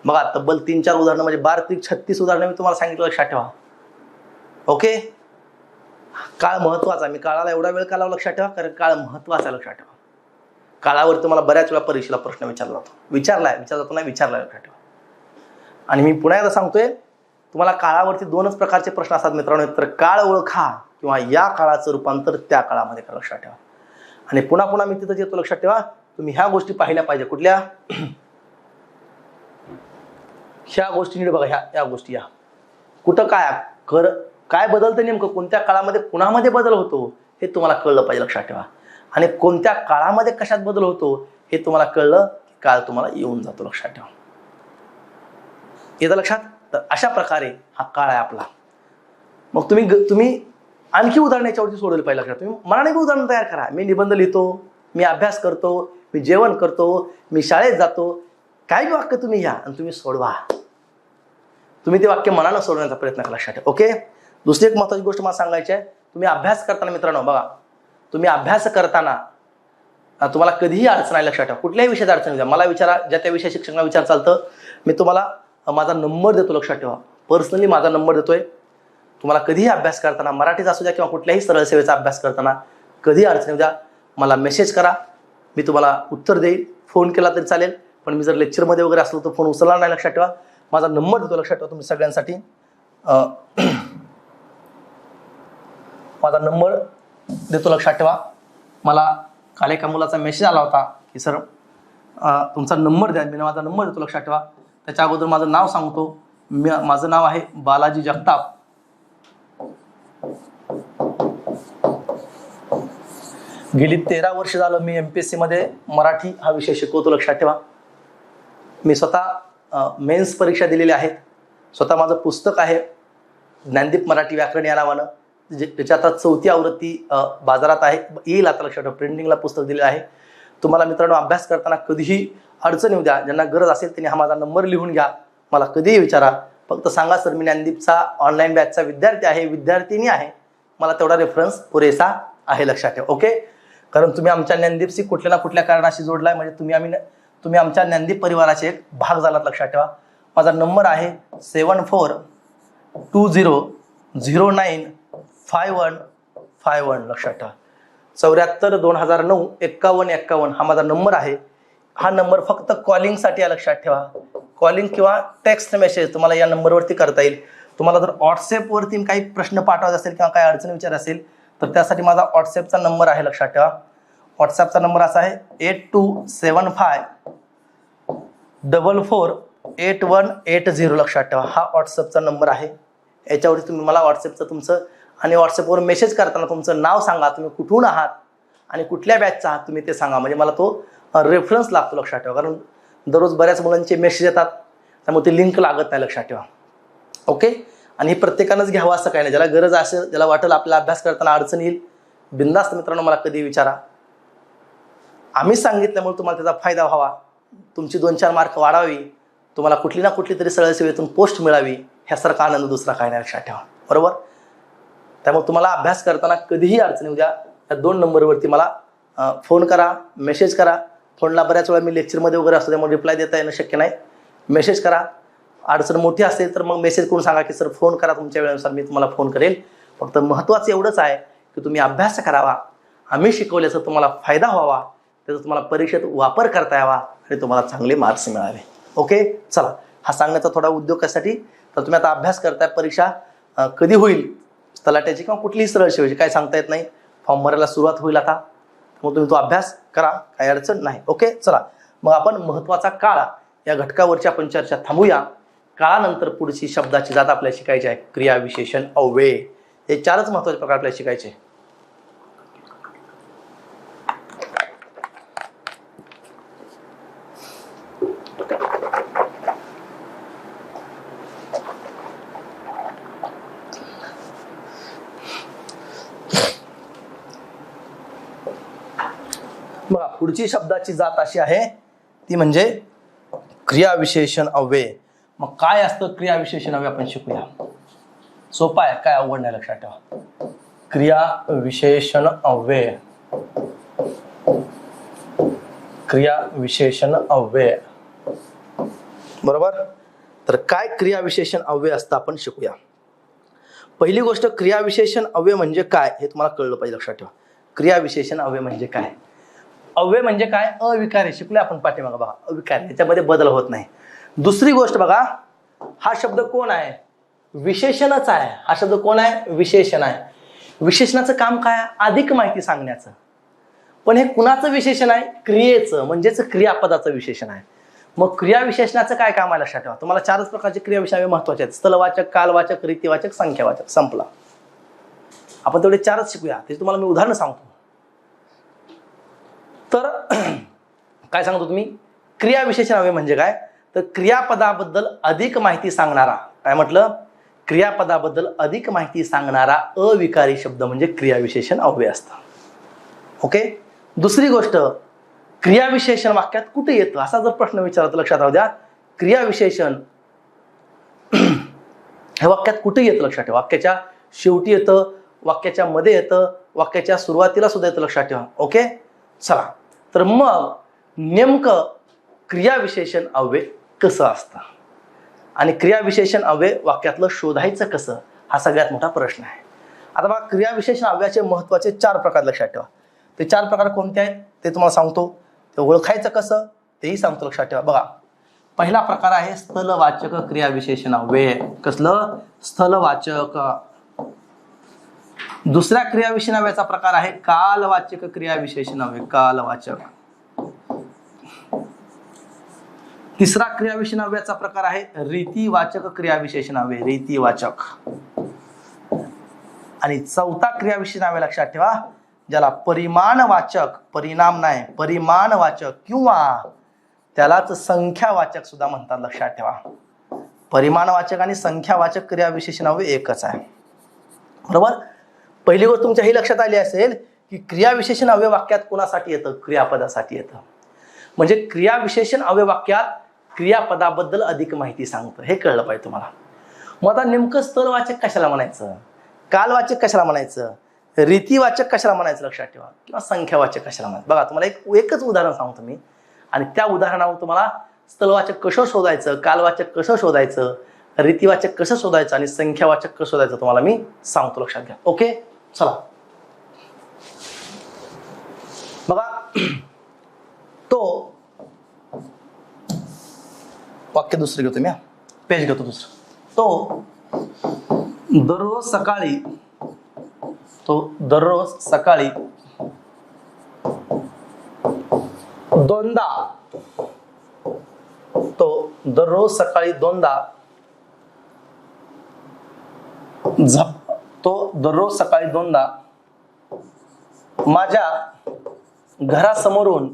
बघा, तब्बल 3-4 उदाहरणं म्हणजे 12-36 उदाहरणं मी तुम्हाला सांगितलं, लक्षात ठेवा. ओके, काळ महत्वाचा. मी काळाला एवढा वेळ का लावला, लक्षात ठेवा, कारण काळ महत्वाचा, लक्षात ठेवा. काळावर तुम्हाला बऱ्याच वेळा परीक्षेला प्रश्न विचारला जातो, लक्षात ठेवा. आणि मी पुन्हा एकदा सांगतोय, तुम्हाला काळावरती 2च प्रकारचे प्रश्न असतात मित्रांनो. तर काळ ओळखा किंवा या काळाचं रूपांतर त्या काळामध्ये करा, लक्षात ठेवा. आणि पुन्हा मी तिथं येतो, लक्षात ठेवा. तुम्ही ह्या गोष्टी पाहिल्या पाहिजे. कुठल्या ह्या गोष्टी बघा, ह्या गोष्टी, कुठं काय बदलतं, नेमकं कोणत्या काळामध्ये कुणामध्ये बदल होतो हे तुम्हाला कळलं पाहिजे, लक्षात ठेवा. आणि कोणत्या काळामध्ये कशात बदल होतो हे तुम्हाला कळलं की काळ तुम्हाला येऊन जातो, लक्षात ठेवा. येतं लक्षात. तर अशा प्रकारे हा काळ आहे आपला. मग तुम्ही आणखी उदाहरण याच्यावरती सोडवली पाहिजे, लक्षात. तुम्ही मनाने उदाहरण तयार करा. मी निबंध लिहितो, मी अभ्यास करतो, मी जेवण करतो, मी शाळेत जातो, काही वाक्य तुम्ही घ्या आणि तुम्ही सोडवा. तुम्ही ते वाक्य मनानं सोडवण्याचा प्रयत्न करा, लक्षात ठेवा. ओके, दुसरी एक महत्त्वाची गोष्ट मला सांगायची आहे. तुम्ही अभ्यास करताना मित्रांनो, बघा, तुम्ही अभ्यास करताना तुम्हाला कधीही अडचण आहे, लक्षात ठेवा. कुठल्याही विषयात अडचण द्या, मला विचारा, ज्या त्या विषय शिक्षकांना विचार चालतं. मी तुम्हाला माझा नंबर देतो, लक्षात ठेवा. पर्सनली माझा नंबर देतोय. तुम्हाला कधीही अभ्यास करताना, मराठीचा असू द्या किंवा कुठल्याही सरळ सेवेचा अभ्यास करताना कधी अडचण येऊ द्या, मला मेसेज करा, मी तुम्हाला उत्तर देईल. फोन केला तरी चालेल, पण मी जर लेक्चरमध्ये वगैरे असलो तर फोन उचलणार नाही, लक्षात ठेवा. माझा नंबर देतो, लक्षात ठेवा तुम्ही सगळ्यांसाठी. माझा नंबर देतो, लक्षात ठेवा. मला काल एका मुलाचा मेसेज आला होता की सर तुमचा नंबर द्या. मी माझा नंबर देतो, लक्षात ठेवा. त्याच्या अगोदर माझं नाव सांगतो. माझं नाव आहे बालाजी जगताप. गेली 13 वर्ष झालं मी MPSC मध्ये मराठी हा विषय शिकवतो, लक्षात ठेवा. मी स्वतः मेन्स परीक्षा दिलेल्या आहेत. स्वतः माझं पुस्तक आहे ज्ञानदीप मराठी व्याकरण या नावानं, ज्याची आता 4थी आवृत्ती बाजारात आहे, येईल आता, लक्षात ठेवा. प्रिंटिंगला पुस्तक दिलेलं आहे. तुम्हाला मित्रांनो अभ्यास करताना कधीही अडचण येऊ द्या, ज्यांना गरज असेल त्यांनी हा माझा नंबर लिहून घ्या, मला कधीही विचारा. फक्त सांगा सर मी ज्ञानदीपचा ऑनलाईन बॅचचा विद्यार्थी आहे, विद्यार्थिनी आहे, मला तेवढा रेफरन्स पुरेसा आहे, लक्षात ठेवा. ओके. कारण तुम्ही आमच्या ज्ञानदीपशी कुठल्या ना कुठल्या कारणाशी जोडलाय, म्हणजे तुम्ही आमच्या ज्ञानदीप परिवाराचे एक भाग झालात, लक्षात ठेवा. माझा नंबर आहे 7420095151, लक्षात ठेवा. 7420095151 हा माझा नंबर आहे. हा नंबर फक्त कॉलिंगसाठी आहे, लक्षात ठेवा. कॉलिंग किंवा टेक्स्ट मेसेज तुम्हाला या नंबरवरती करता येईल. तुम्हाला जर व्हॉट्सअपवरती काही प्रश्न पाठवायचा असेल किंवा काही अडचण विचार असेल तर त्यासाठी माझा व्हॉट्सअपचा नंबर आहे, लक्षात ठेवा. व्हॉट्सअपचा नंबर असा आहे 8275448180, लक्षात ठेवा. हा व्हॉट्सअपचा नंबर आहे. याच्यावरती तुम्ही मला व्हॉट्सअपचं तुमचं आणि व्हॉट्सअपवर मेसेज करताना तुमचं नाव सांगा, तुम्ही कुठून आहात आणि कुठल्या बॅचचा आहात तुम्ही ते सांगा, म्हणजे मला तो रेफरन्स लागतो, लक्षात ठेवा. कारण दररोज बऱ्याच मुलांचे मेसेज येतात, त्यामुळे ते लिंक लागत नाही, लक्षात ठेवा. ओके. आणि हे प्रत्येकानंच घ्यावं असं काही नाही. ज्याला गरज असेल, ज्याला वाटेल आपला अभ्यास करताना अडचण येईल, बिनधास्त मित्रांनो मला कधी विचारा. आम्ही सांगितल्यामुळे तुम्हाला त्याचा फायदा व्हावा, तुमची 2-4 मार्क वाढावी, तुम्हाला कुठली ना कुठली तरी सरळ सेवेतून पोस्ट मिळावी, ह्यासारखा आनंद दुसरा काय नाही, लक्षात ठेवा. बरोबर. त्यामुळे तुम्हाला अभ्यास करताना कधीही अडचण येऊ द्या, या 2 नंबरवरती मला फोन करा, मेसेज करा. फोनला बऱ्याच वेळा मी लेक्चरमध्ये वगैरे असतो, त्यामुळे रिप्लाय देता येणं शक्य नाही. मेसेज करा. अडचण मोठी असेल तर मग मेसेज करून सांगा की सर फोन करा, तुमच्या वेळेनुसार मी तुम्हाला फोन करेल. फक्त महत्त्वाचं एवढंच आहे की तुम्ही अभ्यास करावा, आम्ही शिकवल्याचा तुम्हाला फायदा व्हावा, त्याचा तुम्हाला परीक्षेत वापर करता यावा आणि तुम्हाला चांगले मार्क्स मिळावे. ओके. चला, हा सांगण्याचा थोडा उद्योग कशासाठी, तर तुम्ही आता अभ्यास करताय, परीक्षा कधी होईल तलाट्याची किंवा कुठलीही सरळ सेवेची काय सांगता येत नाही, फॉर्म भरायला सुरुवात होईल आता, मग तुम्ही तो अभ्यास करा, काही अडचण नाही. ओके. चला, मग आपण महत्त्वाचा काळ या घटकावरची आपण चर्चा थांबूया. काळानंतर पुढची शब्दाची जात आपल्याला शिकायची आहे, क्रिया, विशेषण, अव्यय. हे 4च महत्त्वाचे प्रकार आपल्याला शिकायचे. बघा, पुढची शब्दाची जात अशी आहे, ती म्हणजे क्रिया, विशेषण, अव्यय. मग काय असतं क्रिया, विशेषण, अव्यय आपण शिकूया. सोपा आहे, काय अवघड नाही, लक्षात ठेवा. क्रिया, विशेषण, अव्यय. क्रिया, विशेषण, अव्यय. बरोबर. तर काय क्रिया, विशेषण, अव्यय असतं आपण शिकूया. पहिली गोष्ट, क्रिया, विशेषण, अव्यय म्हणजे काय हे तुम्हाला कळलं पाहिजे, लक्षात ठेवा. क्रिया, विशेषण, अव्यय म्हणजे काय. अव्यय म्हणजे काय, अविकारी शिकले आपण पाठीमागं, बघा अविकारी, त्याच्यामध्ये बदल होत नाही. दुसरी गोष्ट बघा, हा शब्द कोण आहे, विशेषणच आहे. हा शब्द कोण आहे, विशेषण आहे. विशेषणाचं काम काय, अधिक माहिती सांगण्याचं. पण हे कुणाचं विशेषण आहे, क्रियेचं, म्हणजेच क्रियापदाचं विशेषण आहे. मग क्रिया विशेषणाचं काय काम आहे, लक्षात ठेवा. तुम्हाला 4च प्रकारचे क्रिया विशेषण महत्वाचे आहेत, स्थलवाचक, कालवाचक, रीतिवाचक, संख्यावाचक. संपला. आपण तेवढे 4च शिकूया, ते तुम्हाला मी उदाहरण सांगतो. तर काय सांगतो तुम्ही, क्रिया, विशेषण, अव्यय म्हणजे काय, तर क्रियापदाबद्दल अधिक माहिती सांगणारा, काय म्हटलं, क्रियापदाबद्दल अधिक माहिती सांगणारा अविकारी शब्द म्हणजे क्रिया, विशेषण, अव्यय असतं. ओके. दुसरी गोष्ट, क्रिया, विशेषण वाक्यात कुठे येतं असा जर प्रश्न विचारला, लक्षात राहू द्या. क्रिया, विशेषण हे वाक्यात कुठे येतं, लक्षात ठेवा. वाक्याच्या शेवटी येतं, वाक्याच्या मध्ये येतं, वाक्याच्या सुरुवातीला सुद्धा येतं, लक्षात ठेवा. ओके. चला, तर मग नेमकं क्रिया, विशेषण, अव्यय कसं असतं. आणि क्रियाविशेषण अव्यय वाक्यातलं शोधायचं कसं, हा सगळ्यात मोठा प्रश्न आहे. आता बघा, क्रियाविशेषण अव्ययाचे महत्वाचे 4 प्रकार लक्षात ठेवा. ते 4 प्रकार कोणते आहेत ते तुम्हाला सांगतो. ते ओळखायचं कसं तेही सांगतो, लक्षात ठेवा. बघा, पहिला प्रकार आहे स्थलवाचक क्रियाविशेषण अव्यय. कसलं? स्थलवाचक. दुसऱ्या क्रियाविशेषण अव्ययाचा प्रकार आहे कालवाचक क्रियाविशेषण अव्यय. कालवाचक. तिसरा क्रियाविशेषण अव्ययाचा प्रकार आहे रीतिवाचक क्रियाविशेषण अव्यय. रीतिवाचक. आणि चौथा क्रियाविशेषण अव्यय लक्षात ठेवा, ज्याला परिमाणवाचक, परिणाम नाही, परिमाणवाचक किंवा त्यालाच संख्यावाचक सुद्धा म्हणतात. लक्षात ठेवा, परिमाणवाचक आणि संख्यावाचक क्रियाविशेषण अव्यय एकच आहे. बरोबर. पहिली गोष्ट तुमच्या ही लक्षात आली असेल की क्रियाविशेषण अव्यय वाक्यात कोणासाठी येतं? क्रियापदासाठी येतं. म्हणजे क्रियाविशेषण अव्यय वाक्यात क्रियापदाबद्दल अधिक माहिती सांगतं, हे कळलं पाहिजे तुम्हाला. मग आता नेमकं स्थलवाचक कशाला म्हणायचं, कालवाचक कशाला म्हणायचं, रीतिवाचक कशाला म्हणायचं लक्षात ठेवा, किंवा संख्यावाचक कशाला म्हणायचं. बघा, तुम्हाला एकच उदाहरण सांगतो मी, आणि त्या उदाहरणावर तुम्हाला स्थलवाचक कसं शोधायचं, कालवाचक कसं शोधायचं, रीतिवाचक कसं शोधायचं आणि संख्यावाचक कसं शोधायचं तुम्हाला मी सांगतो. लक्षात घ्या. ओके, चला बघा, तो वाक्य दुसरं घेतो मी, पेज घेतो दुसरं. तो दररोज सकाळी दोनदा माझ्या घरासमोरून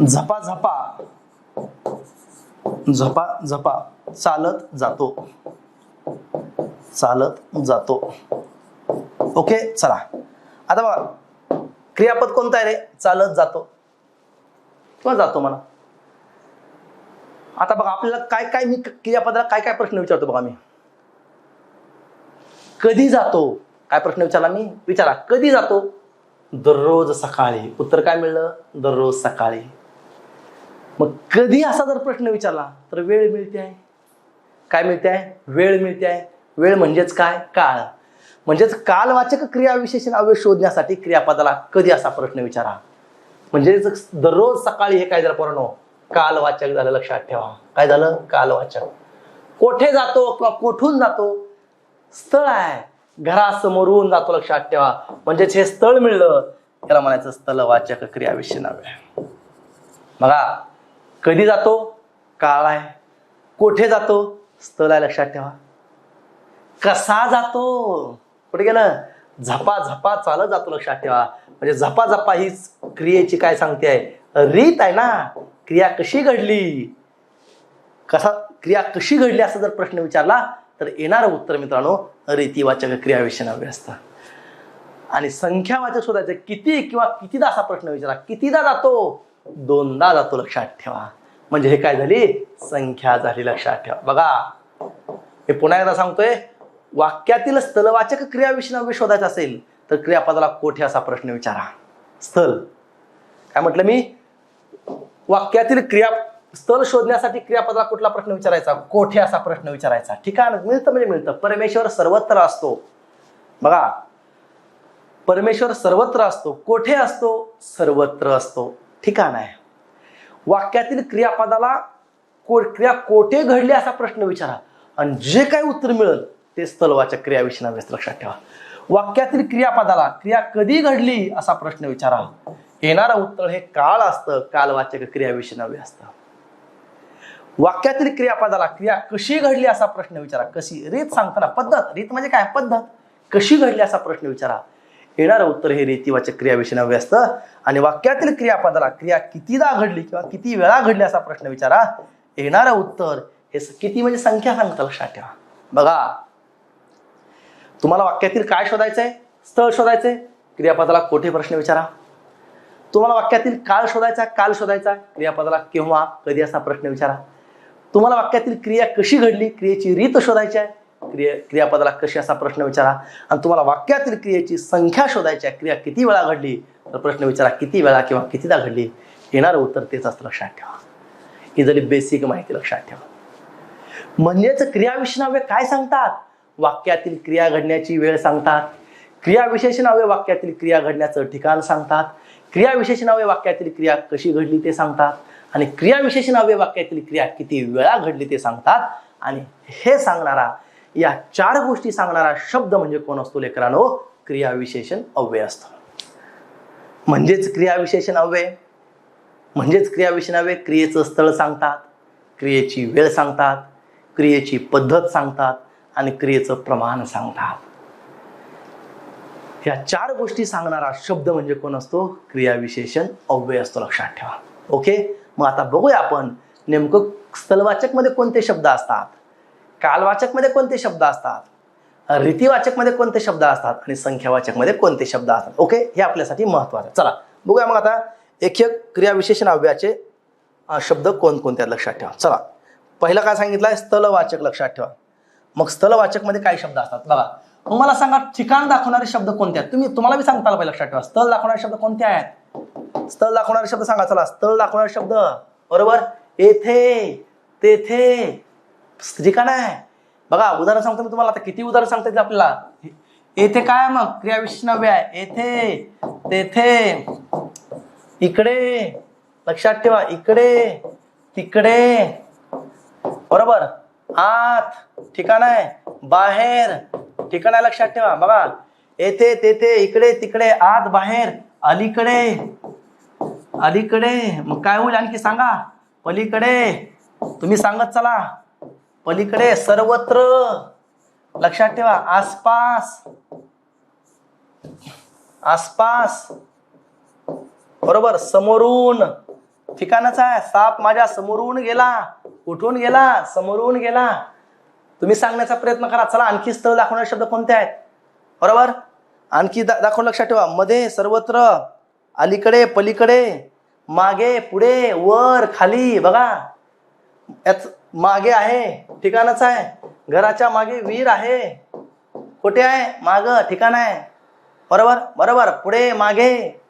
झपाझपा चालत जातो. ओके, चला आता बघा, क्रियापद कोणतं आहे रे? चालत जातो किंवा जातो म्हणा. आता बघा, आपल्याला मी क्रियापदाला काय प्रश्न विचारतो बघा. मी कधी जातो, काय प्रश्न विचारला मी? विचारा, कधी जातो? दररोज सकाळी. उत्तर काय मिळलं? दररोज सकाळी. मग कधी असा जर प्रश्न विचारला तर वेळ मिळते आहे. काय मिळते आहे? वेळ मिळते आहे. वेळ म्हणजेच काय? काळ. म्हणजेच कालवाचक क्रियाविशेषण अव्यय शोधण्यासाठी क्रियापदाला कधी असा प्रश्न विचारा. म्हणजे दररोज सकाळी हे काय झालं पोरांनो? कालवाचक झालं. लक्षात ठेवा, काय झालं? कालवाचक. कोठे जातो किंवा कोठून जातो? स्थळ आहे, घरासमोरून जातो. लक्षात ठेवा, म्हणजेच हे स्थळ मिळलं, त्याला म्हणायचं स्थलवाचक क्रियाविशेषण अव्यय. बघा, कधी जातो? काळ आहे. कोठे जातो? स्थळ आहे. लक्षात ठेवा. कसा जातो? कुठे गेलं? झपाझपा चालत जातो. लक्षात ठेवा, म्हणजे झपाझपा ही क्रियेची काय सांगते आहे? रीत आहे ना. क्रिया कशी घडली, क्रिया कशी घडली असा जर प्रश्न विचारला तर येणारं उत्तर मित्रांनो रीतिवाचक क्रियाविशेषण अव्यय असतं. आणि संख्यावाचक शोधायचं किती किंवा कितीदा असा प्रश्न विचारा. कितीदा जातो? दोनदा जातो. लक्षात ठेवा, म्हणजे हे काय झाली? संख्या झाली. लक्षात ठेवा. बघा, हे पुन्हा एकदा सांगतोय, वाक्यातील स्थलवाचक क्रियाविशेषण अव्यय शोधायचं असेल तर क्रियापदाला कोठे असा प्रश्न विचारा. स्थल काय म्हटलं मी? वाक्यातील स्थल शोधण्यासाठी क्रियापदाला कुठला प्रश्न विचारायचा? कोठे असा प्रश्न विचारायचा. ठिकाण मिळतं म्हणजे मिळतं. परमेश्वर सर्वत्र असतो. बघा, परमेश्वर सर्वत्र असतो. कोठे असतो? सर्वत्र असतो. ठिकाण आहे. वाक्यातील क्रियापदाला क्रिया कोठे घडली असा प्रश्न विचारा, आणि जे काही उत्तर मिळेल ते स्थलवाचक क्रियाविशेषण अव्यय. लक्षात ठेवा, वाक्यातील क्रियापदाला क्रिया कधी घडली असा प्रश्न विचारा, येणारं उत्तर हे काळ असतं. कालवाचक क्रियाविशेषण अव्यय असतं. वाक्यातील क्रियापदाला क्रिया कशी घडली असा प्रश्न विचारा. कशी? रीत सांगताना पद्धत. रीत म्हणजे काय? पद्धत. कशी घडली असा प्रश्न विचारा, येणारं उत्तर हे रीतिवाचक क्रियाविशेषण अव्यय असतं. आणि वाक्यातील क्रियापदाला क्रिया कितीदा घडली किंवा किती वेळा घडली असा प्रश्न विचारा, येणारं उत्तर हे किती म्हणजे संख्या सांगतं. लक्षात ठेवा. बघा, तुम्हाला वाक्यातील काय शोधायचंय? स्थळ शोधायचंय. क्रियापदाला कोठे प्रश्न विचारा. तुम्हाला वाक्यातील काळ शोधायचा, काल शोधायचा. क्रियापदाला केव्हा, कधी असा प्रश्न विचारा. तुम्हाला वाक्यातील क्रिया कशी घडली, क्रियेची रीत शोधायची आहे. क्रियापदाला कशी असा प्रश्न विचारा. आणि तुम्हाला वाक्यातील क्रियेची संख्या शोधायची आहे, क्रिया किती वेळा घडली, तर प्रश्न विचारा किती वेळा किंवा कितीदा घडली, येणारं उत्तर तेच असतं. लक्षात ठेवा. ही झाली बेसिक माहिती. लक्षात ठेवा. म्हणजेच क्रियाविशेषणावे काय सांगतात? वाक्यातील क्रिया घडण्याची वेळ सांगतात. क्रियाविशेषणावे वाक्यातील क्रिया घडण्याचं ठिकाण सांगतात. क्रियाविशेषणावे वाक्यातील क्रिया कशी घडली ते सांगतात. आणि क्रियाविशेषणावे वाक्यातील क्रिया किती वेळा घडली ते सांगतात. आणि हे सांगणारा, या 4 गोष्टी सांगणारा शब्द म्हणजे कोण असतो लेकरांनो? क्रियाविशेषण अव्यय असतो. म्हणजेच क्रियाविशेषण अव्यय, म्हणजेच क्रियाविशेषणावे क्रियेचं स्थळ सांगतात, क्रियेची वेळ सांगतात, क्रियेची पद्धत सांगतात आणि क्रियेचं प्रमाण सांगतात. या 4 गोष्टी सांगणारा शब्द म्हणजे कोण असतो? क्रियाविशेषण अव्यय असतो. लक्षात ठेवा. ओके. मग आता बघूया आपण नेमकं स्थलवाचक मध्ये कोणते शब्द असतात, कालवाचक मध्ये कोणते शब्द असतात, रीतिवाचक मध्ये कोणते शब्द असतात आणि संख्यावाचक मध्ये कोणते शब्द असतात. ओके. हे आपल्यासाठी महत्वाचं. चला बघूया मग आता एक क्रियाविशेषण अव्ययाचे शब्द कोणकोणते आहेत. लक्षात ठेवा. चला पहिला काय सांगितलंय? स्थलवाचक. लक्षात ठेवा. मग स्थलवाचक मध्ये काय शब्द असतात बघा. मग मला सांगा ठिकाण दाखवणारे शब्द कोणते आहेत? तुम्हाला मी सांगता आलं पाहिजे. लक्षात ठेवा. स्थळ दाखवणारे शब्द कोणते आहेत? स्थळ दाखवणारे शब्द सांगा. चला स्थळ दाखवणारे शब्द बरोबर येथे, तेथे, ठिकाण आहे. बघा उदाहरण सांगतो मी तुम्हाला. आता किती उदाहरण सांगता येतील आपल्याला. येथे काय मग क्रियाविशेषण अव्यय आहे. येथे, तेथे, इकडे. लक्षात ठेवा. इकडे, तिकडे, बरोबर. आत ठिकाण आहे, बाहेर ठिकाण आहे. लक्षात ठेवा. बघा येथे, तेथे, इकडे, तिकडे, आत, बाहेर, अलीकडे, अलीकडे. मग काय होईल आणखी सांगा? पलीकडे. तुम्ही सांगत चला. पलीकडे, सर्वत्र. लक्षात ठेवा. आसपास, आसपास, बरोबर. समोरून ठिकाणच आहे. साप माझ्या समोरून गेला. कुठून गेला? समोरून गेला. तुम्ही सांगण्याचा प्रयत्न करा. चला आणखी स्थळ दाखवणारे शब्द कोणते आहेत? बरोबर. आणखी दाखवून. लक्षात ठेवा. मध्ये, सर्वत्र, अलीकडे, पलीकडे, मागे, पुढे, वर, खाली. बघा याच मागे आहे, ठिकाणच आहे. घराच्या मागे विहीर आहे. कुठे आहे? माग ठिकाण आहे. बरोबर बरोबर. पुढे, मागे,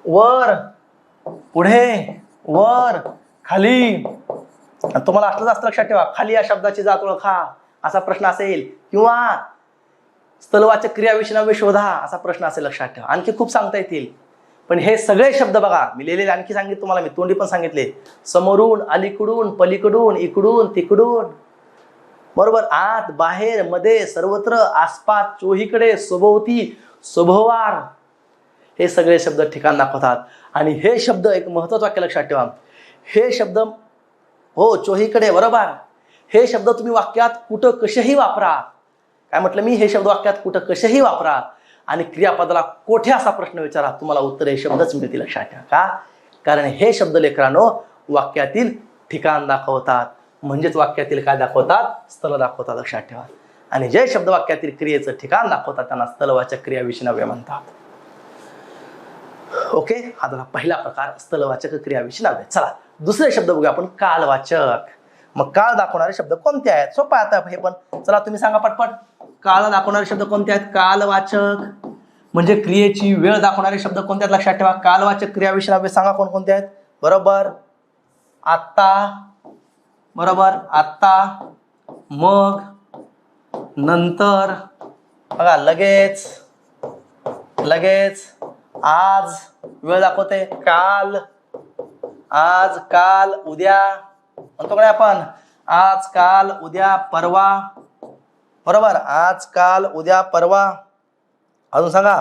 वर, पुढे, वर, खाली. तुम्हाला असलं जास्त लक्षात ठेवा. खाली या शब्दाची जात ओळखा असा प्रश्न असेल, किंवा स्थलवाचक क्रियाविशेषणावे शोधा असा प्रश्न असेल. लक्षात ठेवा. आणखी खूप सांगता येतील. पण हे सगळे शब्द बघा मी लिहिलेले. आणखी सांगितले तुम्हाला मी, तोंडी पण सांगितले. समोरून, अलीकडून, पलीकडून, इकडून, तिकडून, बरोबर. आत, बाहेर, मध्ये, सर्वत्र, आसपास, चोहीकडे, सभोवती, सभोवार. हे सगळे शब्द ठिकाण दाखवतात. आणि हे शब्द एक महत्त्वाचं वाक्य लक्षात ठेवा. हे शब्द हो चोहीकडे, बरोबर. हे शब्द तुम्ही वाक्यात कुठं कसेही वापरा. काय म्हटलं मी? हे शब्द वाक्यात कुठं कसेही वापरा आणि क्रियापदाला कोठे असा प्रश्न विचारा, तुम्हाला उत्तर हे शब्दच मिळतील. लक्षात ठेवा. का? कारण हे शब्द लेकरांनो वाक्यातील ठिकाण दाखवतात. म्हणजेच वाक्यातील काय दाखवतात? स्थळ दाखवतात. लक्षात ठेवा. आणि जे शब्द वाक्यातील क्रियेचं ठिकाण दाखवतात त्यांना स्थलवाचक क्रियाविशेषण अव्यय म्हणतात. ओके. हा झाला पहिला प्रकार, स्थलवाचक क्रियाविशेषण अव्यय. चला दुसरे शब्द बघूया आपण, कालवाचक. मग काळ दाखवणारे शब्द कोणते आहेत? सोपं आता हे पण. चला तुम्ही सांगा पटपट. काळ दाखवणारे शब्द कोणते आहेत? कालवाचक. म्हणजे क्रियेची वेळ दाखवणारे शब्द कोणते आहेत? लक्षात ठेवा. कालवाचक क्रियाविशेषण अव्यय सांगा कोणकोणते आहेत? बरोबर. आता, बरोबर. आता, मग, नंतर, बघा लगेच, लगेच, आज वेळ दाखवते, काल, आज, काल, उद्या म्हणतो का आपण? आज, काल, उद्या, परवा, बरोबर. आज, काल, उद्या, परवा. अजून सांगा.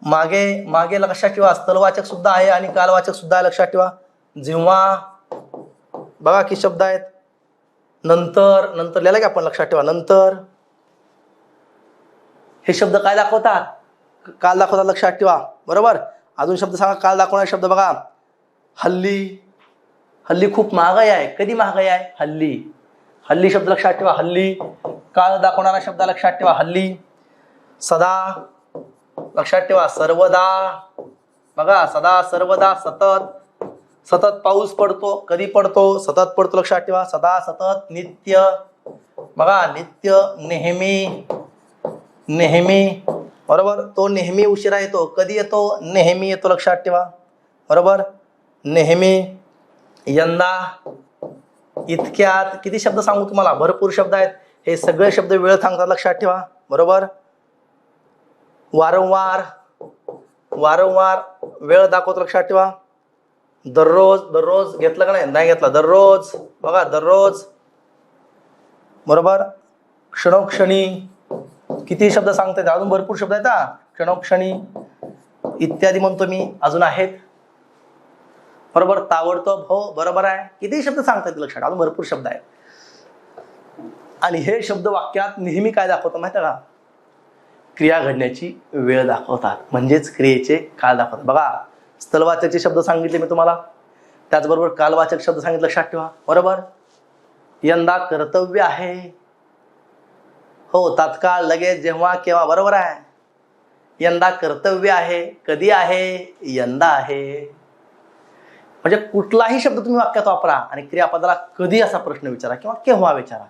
मागे, मागे लक्षात ठेवा. स्थलवाचक सुद्धा आहे आणि कालवाचक सुद्धा आहे. लक्षात ठेवा. जेव्हा, बघा किती शब्द आहेत. नंतर, नंतर लिहिलं की आपण. लक्षात ठेवा. नंतर. हे शब्द काय दाखवतात? काल दाखवतात. लक्षात ठेवा. बरोबर. अजून शब्द सांगा काल दाखवणारे शब्द. बघा हल्ली. हल्ली खूप महागाई आहे. कधी महागाई आहे? हल्ली. हल्ली शब्द लक्षात ठेवा. हल्ली. काळ दाखवणारा शब्द लक्षात ठेवा. हल्ली. सदा लक्षात ठेवा. सर्वदा. बघा सदा, सर्वदा, सतत. सतत पाऊस पडतो. कधी पडतो? सतत पडतो. लक्षात ठेवा. सदा, सतत. नित्य. बघा नित्य, नेहमी, नेहमी. बरोबर. तो नेहमी उशिरा येतो. कधी येतो? नेहमी येतो, लक्षात ठेवा. बरोबर. नेहमी, यंदा, इतक्यात. किती शब्द सांगू तुम्हाला? भरपूर शब्द आहेत. हे सगळे शब्द वेळ सांगतात, लक्षात ठेवा. बरोबर. वारंवार, वारंवार वेळ दाखवतो, लक्षात ठेवा. दररोज, दररोज घेतलं का नाही घेतलं, दररोज. बघा, दररोज. बरोबर. क्षणोक्षणी, किती शब्द सांगतायत, अजून भरपूर शब्द आहेत हा. क्षणोक्षणी इत्यादी म्हणतो मी, अजून आहेत. बरोबर. ताबडतोब, हो बरोबर आहे. किती शब्द सांगतायत लक्षात, अजून भरपूर शब्द आहेत. आणि हे शब्द वाक्यात नेहमी काय दाखवतात माहिती का? क्रिया घडण्याची वेळ दाखवतात, म्हणजेच क्रियेचे काळ दाखवतात. बघा, स्थलवाचकचे शब्द सांगितले मी तुम्हाला, त्याचबरोबर कालवाचक शब्द सांगितले, लक्षात ठेवा. बरोबर. यंदा कर्तव्य आहे, हो तात्काळ, लगेच, जेव्हा, केव्हा. बरोबर आहे. यंदा कर्तव्य आहे, कधी आहे? यंदा आहे. म्हणजे कुठलाही शब्द तुम्ही वाक्यात वापरा आणि क्रियापदाला कधी असा प्रश्न विचारा किंवा केव्हा विचारा,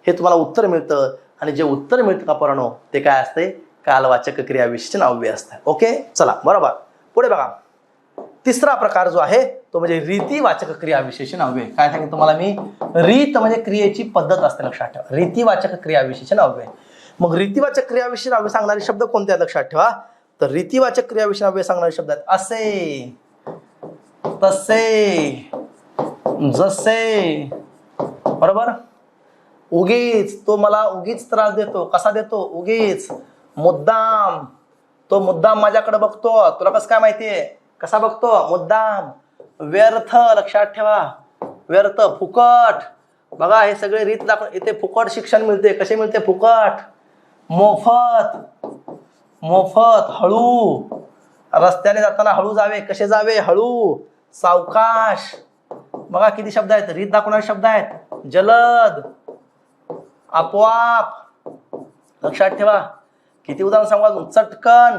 हे तुम्हाला उत्तर मिळतं. आणि जे उत्तर मिळतं का पोरांनो, ते काय असते? कालवाचक क्रियाविशेषण अव्यय असतं. ओके, चला. बरोबर. पुढे बघा, तिसरा प्रकार जो आहे तो म्हणजे रीतिवाचक क्रियाविशेषण अव्यय. काय सांगितलं तुम्हाला मी? रीत म्हणजे क्रियेची पद्धत असते, लक्षात ठेवा. रीतिवाचक क्रियाविशेषण अव्यय. मग रीतिवाचक क्रियाविशेषण अव्यय सांगणारे शब्द कोणते आहेत, लक्षात ठेवा. तर रीतिवाचक क्रियाविशेषण अव्यय सांगणारे शब्द आहेत असे, तसे, जसे. बरोबर. उगीच, तो मला उगीच त्रास देतो. कसा देतो? उगीच. मुद्दाम, तो मुद्दाम माझ्याकडे बघतो. तुला कसं काय माहितीये? कसा बघतो? मुद्दाम. व्यर्थ, लक्षात ठेवा. व्यर्थ, फुकट. बघा, हे सगळे रीत दाखव. इथे फुकट शिक्षण मिळते. कसे मिळते? फुकट. मोफत, मोफत. हळू, रस्त्याने जाताना हळू जावे. कसे जावे? हळू. सावकाश. बघा किती शब्द आहेत, रीत दाखवणारे शब्द आहेत. जलद, आपोआप. लक्षात ठेवा. किती उदाहरण सांगू अजून? चटकन,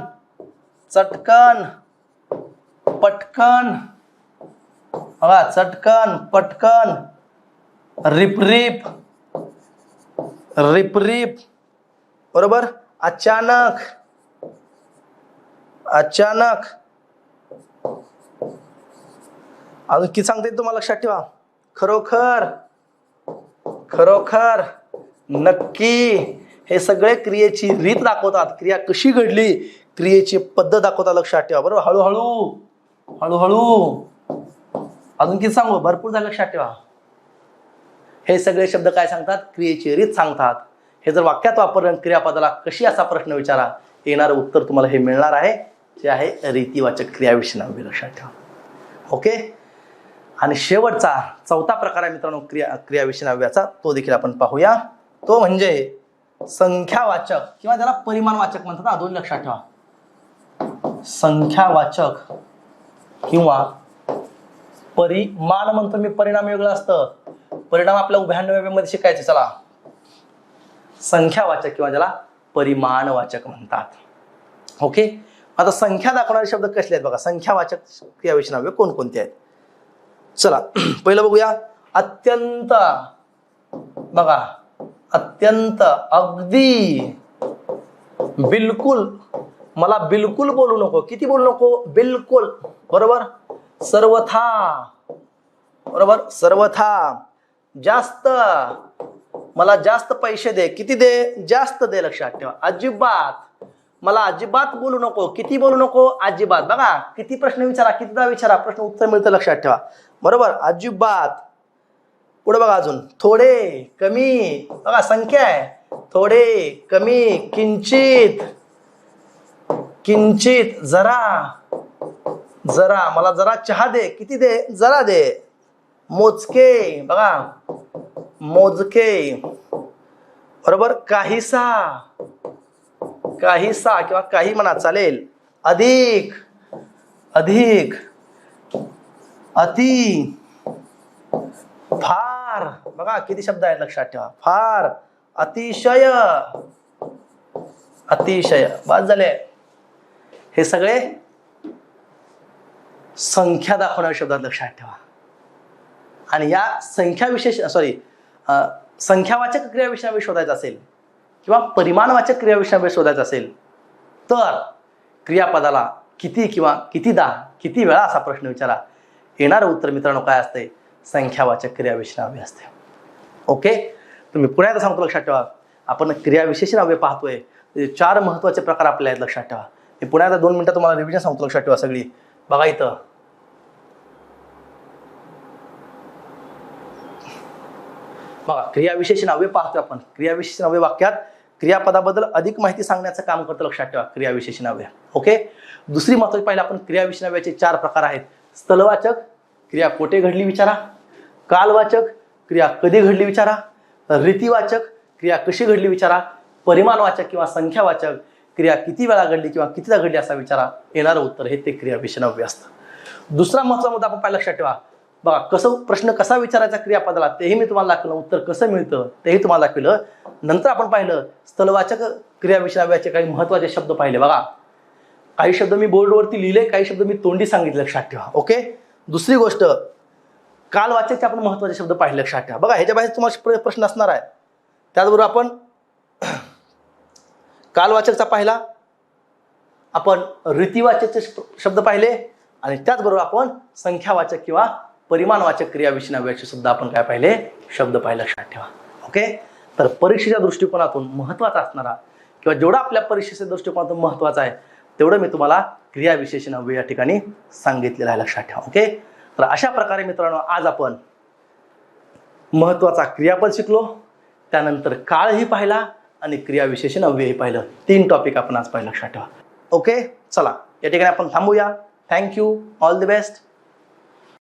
चटकन, पटकन. बघा, चटकन, पटकन. रिपरिप, रिपरिप. बरोबर. अचानक, अचानक. अजून किती सांगते तुम्हाला, लक्षात ठेवा. खरोखर, खरोखर, नक्की. हे सगळे क्रियेची रीत दाखवतात. क्रिया कशी घडली, क्रियेची पद्धत दाखवतात, लक्षात ठेवा. बरोबर. हळूहळू, हळूहळू. अजून किती सांगू? भरपूर झालं, लक्षात ठेवा. हे सगळे शब्द काय सांगतात? क्रियेची रीत सांगतात. हे जर वाक्यात वापरलं, क्रियापदाला कशी असा प्रश्न विचारा, येणारं उत्तर तुम्हाला हे मिळणार आहे, जे आहे रीतिवाचक क्रियाविशेषण अव्यय, लक्षात ठेवा. ओके. आणि शेवटचा चौथा प्रकार आहे मित्रांनो क्रियाविशेषण अव्ययाचा, तो देखील आपण पाहूया. तो म्हणजे संख्यावाचक किंवा त्याला परिमाणवाचक म्हणतात. हा, दोन लक्षात ठेवा. संख्यावाचक किंवा परिमाण म्हणतो मी, परिणाम वेगळं असतं. परिणाम आपल्या उभ्या मध्ये शिकायचे. चला, संख्यावाचक किंवा ज्याला परिमाणवाचक म्हणतात. ओके. आता संख्या दाखवणारे शब्द कसले आहेत बघा. संख्यावाचक क्रियाविशेषण अव्यय कोणकोणते आहेत? चला, पहिलं बघूया. अत्यंत. बघा, अत्यंत, अगदी, बिलकुल. मला बिलकुल बोलू नको. किती बोलू नको? बिलकुल. बरोबर. सर्वथा. बरोबर. सर्वथा. जास्त. मला जास्त पैसे दे. किती दे? जास्त दे. लक्षात ठेवा. अजिबात. मला अजिबात बोलू नको. किती बोलू नको? अजिबात. बघा, किती प्रश्न विचारा, कितीदा विचारा, प्रश्न उत्तर मिळतं, लक्षात ठेवा. बरोबर. अजिबात. पुढे बघा अजून. थोडे, कमी. बघा, संख्या आहे. थोडे, कमी, किंचित, किंचित, जरा, जरा. मला जरा चहा दे. किती दे? जरा दे. मोजके. बघा, मोजके. बरोबर. काहीसा, काहीसा किंवा काही म्हणा, चालेल. अधिक, अधिक, अति, फार. बघा किती शब्द आहेत, लक्षात ठेवा. फार, अतिशय, अतिशय. बाद झाले. हे सगळे संख्या दाखवणारे शब्द लक्षात ठेवा. आणि या संख्यावाचक क्रियाविशेषण शोधायचं असेल किंवा परिमाणवाचक क्रियाविशेषण शोधायचं असेल तर क्रियापदाला किती किंवा कितीदा किती वेळा असा प्रश्न विचारा, येणारं उत्तर मित्रांनो काय असते, संख्यावाचक क्रियाविशेषण अव्यय असते. ओके, तुम्ही पुन्हा एकदा सांगतो, लक्षात ठेवा. आपण क्रियाविशेषण अव्यय पाहतोय, 4 महत्वाचे प्रकार आपल्या आहेत, लक्षात ठेवा. मी पुन्हा एकदा 2 मिनिटं तुम्हाला रिव्हिजन सांगतो, लक्षात ठेवा सगळी. बघा इथं बघा, क्रियाविशेषण अव्यय पाहतोय आपण. क्रियाविशेषण अव्यय वाक्यात क्रियापदाबद्दल अधिक माहिती सांगण्याचं काम करतं, लक्षात ठेवा, क्रियाविशेषण अव्यय. ओके, दुसरी महत्वाची पाहिलं आपण, क्रियाविशेषण अव्ययाचे 4 प्रकार आहेत. स्थलवाचक, क्रिया कोठे घडली विचारा. कालवाचक, क्रिया कधी घडली विचारा. रीतिवाचक, क्रिया कशी घडली विचारा. परिमाणवाचक किंवा संख्यावाचक, क्रिया किती वेळा घडली किंवा कितीदा घडली असा विचारा. येणारं उत्तर हे ते क्रियाविशेषण अव्यय असतं. दुसरा महत्त्वाचा मुद्दा आपण पाहिला, लक्षात ठेवा. बघा, कसं प्रश्न कसा विचारायचा क्रियापदाला तेही मी तुम्हाला दाखवलं, उत्तर कसं मिळतं तेही तुम्हाला दाखवलं. नंतर आपण पाहिलं स्थलवाचक क्रियाविशेषण अव्ययाचे काही महत्त्वाचे शब्द पाहिले. बघा, काही शब्द मी बोर्डवरती लिहिले, काही शब्द मी तोंडी सांगितले, लक्षात ठेवा. ओके, दुसरी गोष्ट, कालवाचकचे आपण महत्त्वाचे शब्द पाहिले, लक्षात ठेवा. बघा, ह्याच्या बाहेर तुम्हाला प्रश्न असणार आहे. त्याचबरोबर आपण कालवाचकचा पाहिला, आपण रीतिवाचकचे शब्द पाहिले, आणि त्याचबरोबर आपण संख्यावाचक किंवा परिमाणवाचक क्रियाविशेषण अव्ययाचे सुद्धा आपण काय पाहिले, शब्द पाहिले, लक्षात ठेवा. ओके, तर परीक्षेच्या दृष्टिकोनातून महत्त्वाचा असणारा किंवा जेवढा आपल्या परीक्षेच्या दृष्टिकोनातून महत्त्वाचा आहे तेवढं मी तुम्हाला क्रियाविशेषण अव्यय या ठिकाणी सांगितलेलं आहे, लक्षात ठेवा. ओके, तर अशा प्रकारे मित्रांनो आज आपण महत्त्वाचा क्रियापद शिकलो, त्यानंतर काळही पाहिला आणि क्रियाविशेषण अव्ययही पाहिलं. 3 टॉपिक आपण आज पाहिलं, लक्षात ठेवा. ओके, चला या ठिकाणी आपण थांबूया. Thank you, all the best.